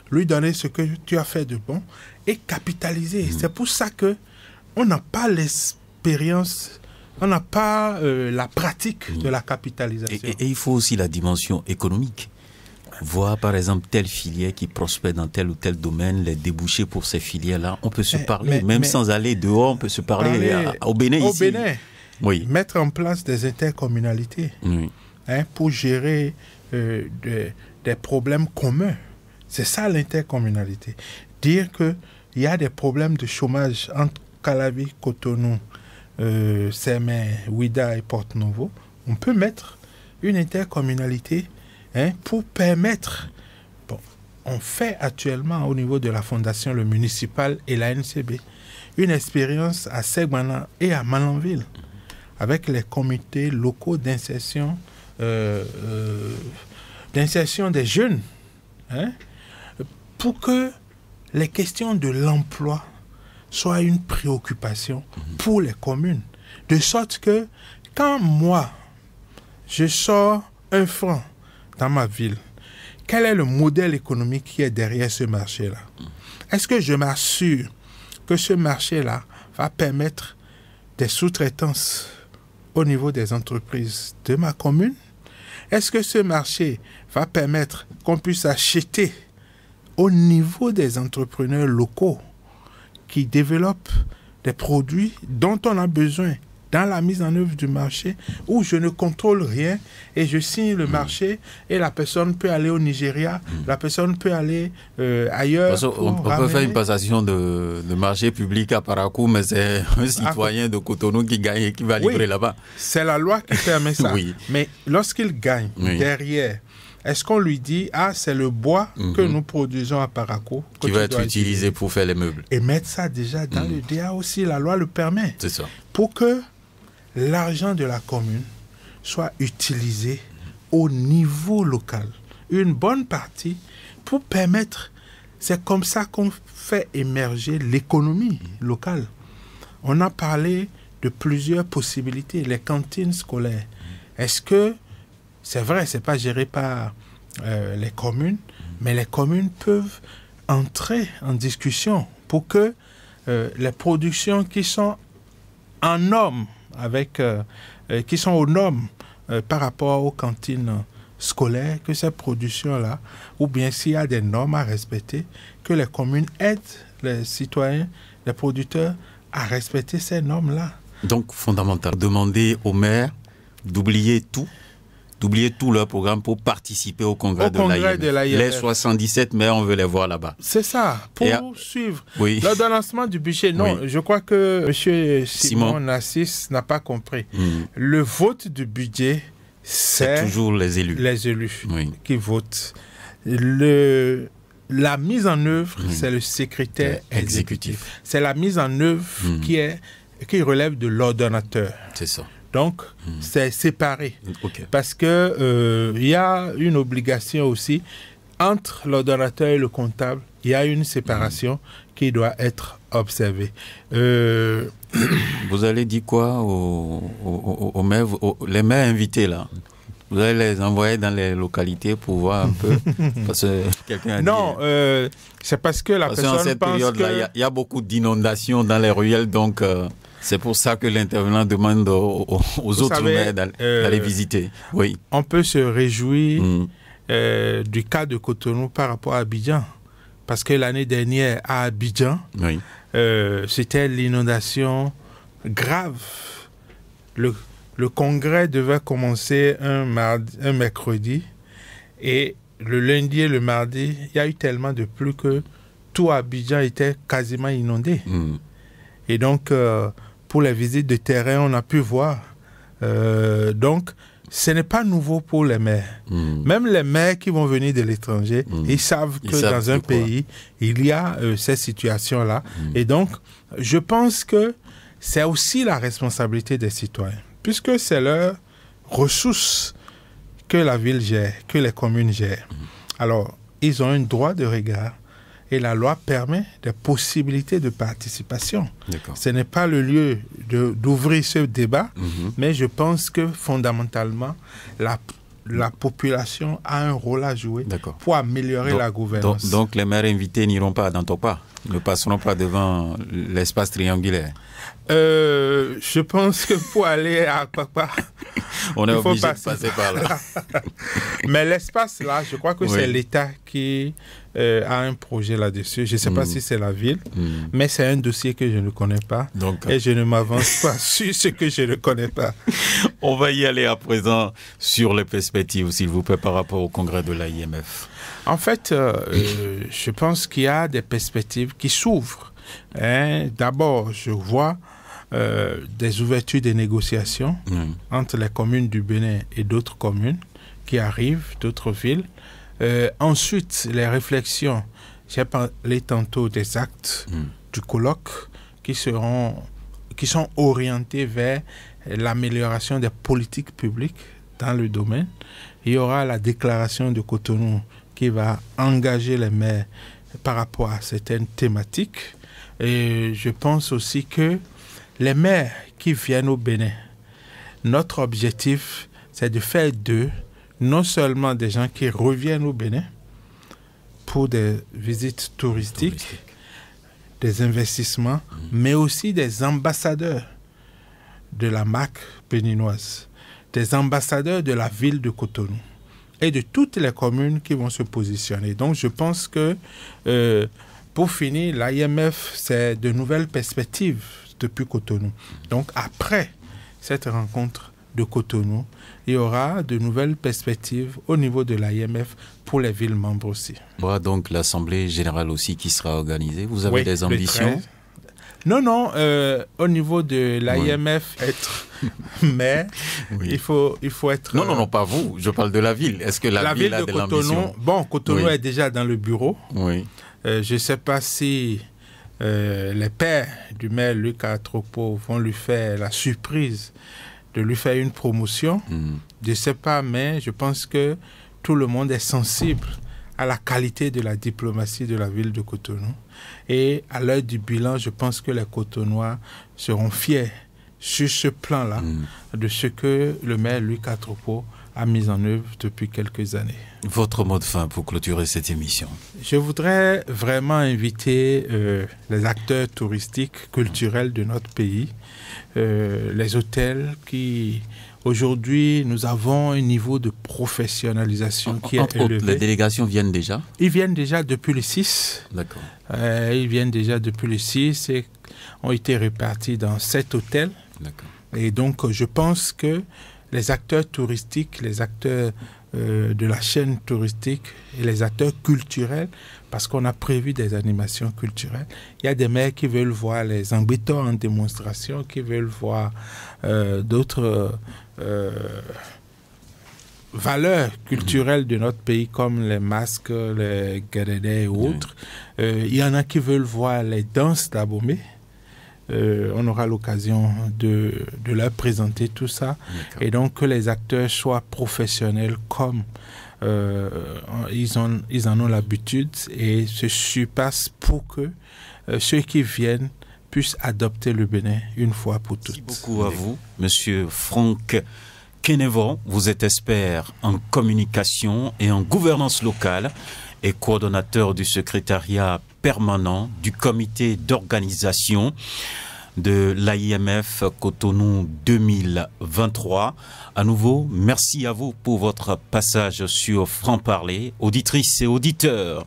lui donner ce que tu as fait de bon et capitaliser. C'est pour ça qu'on n'a pas l'expérience, on n'a pas la pratique de la capitalisation. Et il faut aussi la dimension économique. Voir par exemple telle filière qui prospère dans tel ou tel domaine, les débouchés pour ces filières-là, on peut se parler, même sans aller dehors, on peut se parler au Bénin. Au Bénin, Oui. Mettre en place des intercommunalités pour gérer des problèmes communs. C'est ça l'intercommunalité. Dire qu'il y a des problèmes de chômage entre Calavi, Cotonou, Sémé, Ouida et Porto-Novo, on peut mettre une intercommunalité pour permettre... Bon, on fait actuellement au niveau de la fondation, le municipal et la NCB, une expérience à Segmana et à Malanville, avec les comités locaux d'insertion des jeunes, pour que les questions de l'emploi soient une préoccupation pour les communes. De sorte que quand moi, je sors 1 franc dans ma ville, quel est le modèle économique qui est derrière ce marché-là? Est-ce que je m'assure que ce marché-là va permettre des sous-traitances au niveau des entreprises de ma commune? Est-ce que ce marché va permettre qu'on puisse acheter au niveau des entrepreneurs locaux qui développent des produits dont on a besoin dans la mise en œuvre du marché, où je ne contrôle rien et je signe le marché et la personne peut aller au Nigeria, la personne peut aller ailleurs. On peut faire une passation de marché public à Parakou, mais c'est un citoyen de Cotonou qui gagne, qui va livrer là-bas. C'est la loi qui permet ça. Mais lorsqu'il gagne derrière, est-ce qu'on lui dit, c'est le bois que nous produisons à Parakou qui va être utilisé pour faire les meubles? Et mettre ça déjà dans le DA aussi, la loi le permet. C'est ça. Pour que l'argent de la commune soit utilisé au niveau local. Une bonne partie pour permettre, c'est comme ça qu'on fait émerger l'économie locale. On a parlé de plusieurs possibilités, les cantines scolaires. Est-ce que, c'est vrai, c'est pas géré par les communes, mais les communes peuvent entrer en discussion pour que les productions qui sont en normes qui sont aux normes par rapport aux cantines scolaires, que ces productions-là, ou bien s'il y a des normes à respecter, que les communes aident les citoyens, les producteurs à respecter ces normes-là. Donc, fondamental, demander aux maires d'oublier tout leur programme pour participer au congrès de l'AIMF. Les 77 maires, on veut les voir là-bas. C'est ça, pour suivre l'ordonnancement du budget. Non, je crois que M. Simon Nassis n'a pas compris. Le vote du budget, c'est toujours les élus. Les élus qui votent. La mise en œuvre, c'est le secrétaire exécutif. C'est la mise en œuvre qui relève de l'ordonnateur. C'est ça. Donc, c'est séparé. Parce que y a une obligation aussi entre l'ordonnateur et le comptable. Il y a une séparation qui doit être observée. Vous allez dire quoi aux maires, les maires invités là? Vous allez les envoyer dans les localités pour voir un peu parce que quelqu'un a dit... c'est parce que la personne en cette période-là, il y a beaucoup d'inondations dans les ruelles, donc... c'est pour ça que l'intervenant demande aux autres maires d'aller visiter. Oui. On peut se réjouir du cas de Cotonou par rapport à Abidjan. Parce que l'année dernière, à Abidjan, c'était l'inondation grave. Le congrès devait commencer un mercredi. Et le lundi et le mardi, il y a eu tellement de pluie que tout Abidjan était quasiment inondé. Et donc... pour les visites de terrain, on a pu voir. Donc, ce n'est pas nouveau pour les maires. Même les maires qui vont venir de l'étranger, ils savent que dans un pays, il y a ces situations-là. Et donc, je pense que c'est aussi la responsabilité des citoyens, puisque c'est leur ressource que la ville gère, que les communes gèrent. Alors, ils ont un droit de regard. Et la loi permet des possibilités de participation. Ce n'est pas le lieu d'ouvrir ce débat, mais je pense que fondamentalement, la population a un rôle à jouer pour améliorer la gouvernance. Donc les maires invités n'iront pas dans Topa, ne passeront pas devant l'espace triangulaire. Je pense que pour aller à Papa, On est obligé de passer par là. Mais l'espace, là, je crois que c'est l'État qui a un projet là-dessus. Je ne sais pas si c'est la ville, mais c'est un dossier que je ne connais pas. Donc, et je ne m'avance pas sur ce que je ne connais pas. On va y aller à présent sur les perspectives, s'il vous plaît, par rapport au congrès de l'AIMF. En fait, je pense qu'il y a des perspectives qui s'ouvrent. D'abord, je vois des ouvertures des négociations entre les communes du Bénin et d'autres communes qui arrivent, d'autres villes. Ensuite, les réflexions, j'ai parlé tantôt des actes du colloque qui sont orientés vers l'amélioration des politiques publiques dans le domaine. Il y aura la déclaration de Cotonou qui va engager les maires par rapport à certaines thématiques. Et je pense aussi que les maires qui viennent au Bénin, notre objectif, c'est de faire d'eux non seulement des gens qui reviennent au Bénin pour des visites touristiques, des investissements, mais aussi des ambassadeurs de la marque béninoise, des ambassadeurs de la ville de Cotonou et de toutes les communes qui vont se positionner. Donc je pense que pour finir, l'AIMF, c'est de nouvelles perspectives depuis Cotonou. Donc après cette rencontre de Cotonou, il y aura de nouvelles perspectives au niveau de l'AIMF pour les villes membres aussi. Voilà donc l'Assemblée générale aussi qui sera organisée. Vous avez des ambitions? Non, au niveau de l'AIMF, être maire, il faut être... Non, pas vous, je parle de la ville. Est-ce que la ville a de l'ambition? Bon, Cotonou est déjà dans le bureau. Oui. Je ne sais pas si les pairs du maire Luc Atropo vont lui faire la surprise de lui faire une promotion. Je ne sais pas, mais je pense que tout le monde est sensible à la qualité de la diplomatie de la ville de Cotonou. Et à l'heure du bilan, je pense que les Cotonnois seront fiers sur ce plan-là de ce que le maire Luc Atropo a mis en œuvre depuis quelques années. Votre mot de fin pour clôturer cette émission? Je voudrais vraiment inviter les acteurs touristiques, culturels de notre pays, les hôtels qui... Aujourd'hui, nous avons un niveau de professionnalisation qui est élevé. Les délégations viennent déjà? Ils viennent déjà depuis le 6. D'accord. Ils viennent déjà depuis le 6 et ont été répartis dans 7 hôtels. D'accord. Et donc, je pense que les acteurs touristiques, les acteurs de la chaîne touristique et les acteurs culturels, parce qu'on a prévu des animations culturelles. Il y a des maires qui veulent voir les ambitants en démonstration, qui veulent voir d'autres valeurs culturelles de notre pays, comme les masques, les guérédés et autres. Il y en a qui veulent voir les danses d'Abomey. On aura l'occasion de leur présenter tout ça. Et donc que les acteurs soient professionnels comme ils en ont l'habitude et se surpassent pour que ceux qui viennent puissent adopter le Bénin une fois pour toutes. Merci beaucoup à vous, Monsieur Franck Kenevon. Vous êtes expert en communication et en gouvernance locale et coordonnateur du secrétariat permanent du comité d'organisation de l'AIMF Cotonou 2023. À nouveau, merci à vous pour votre passage sur Franc-Parler. Auditrices et auditeurs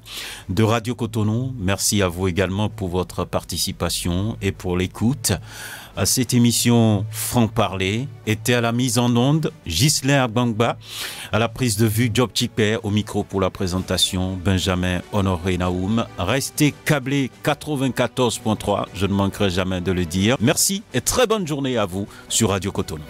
de Radio Cotonou, merci à vous également pour votre participation et pour l'écoute. À cette émission Franc-Parler était à la mise en onde Ghislain Abangba, à la prise de vue Job Chipé, au micro pour la présentation Benjamin Honoré Naoum. Restez câblés 94.3, je ne manquerai jamais de le dire. Merci et très bonne journée à vous sur Radio Cotonou.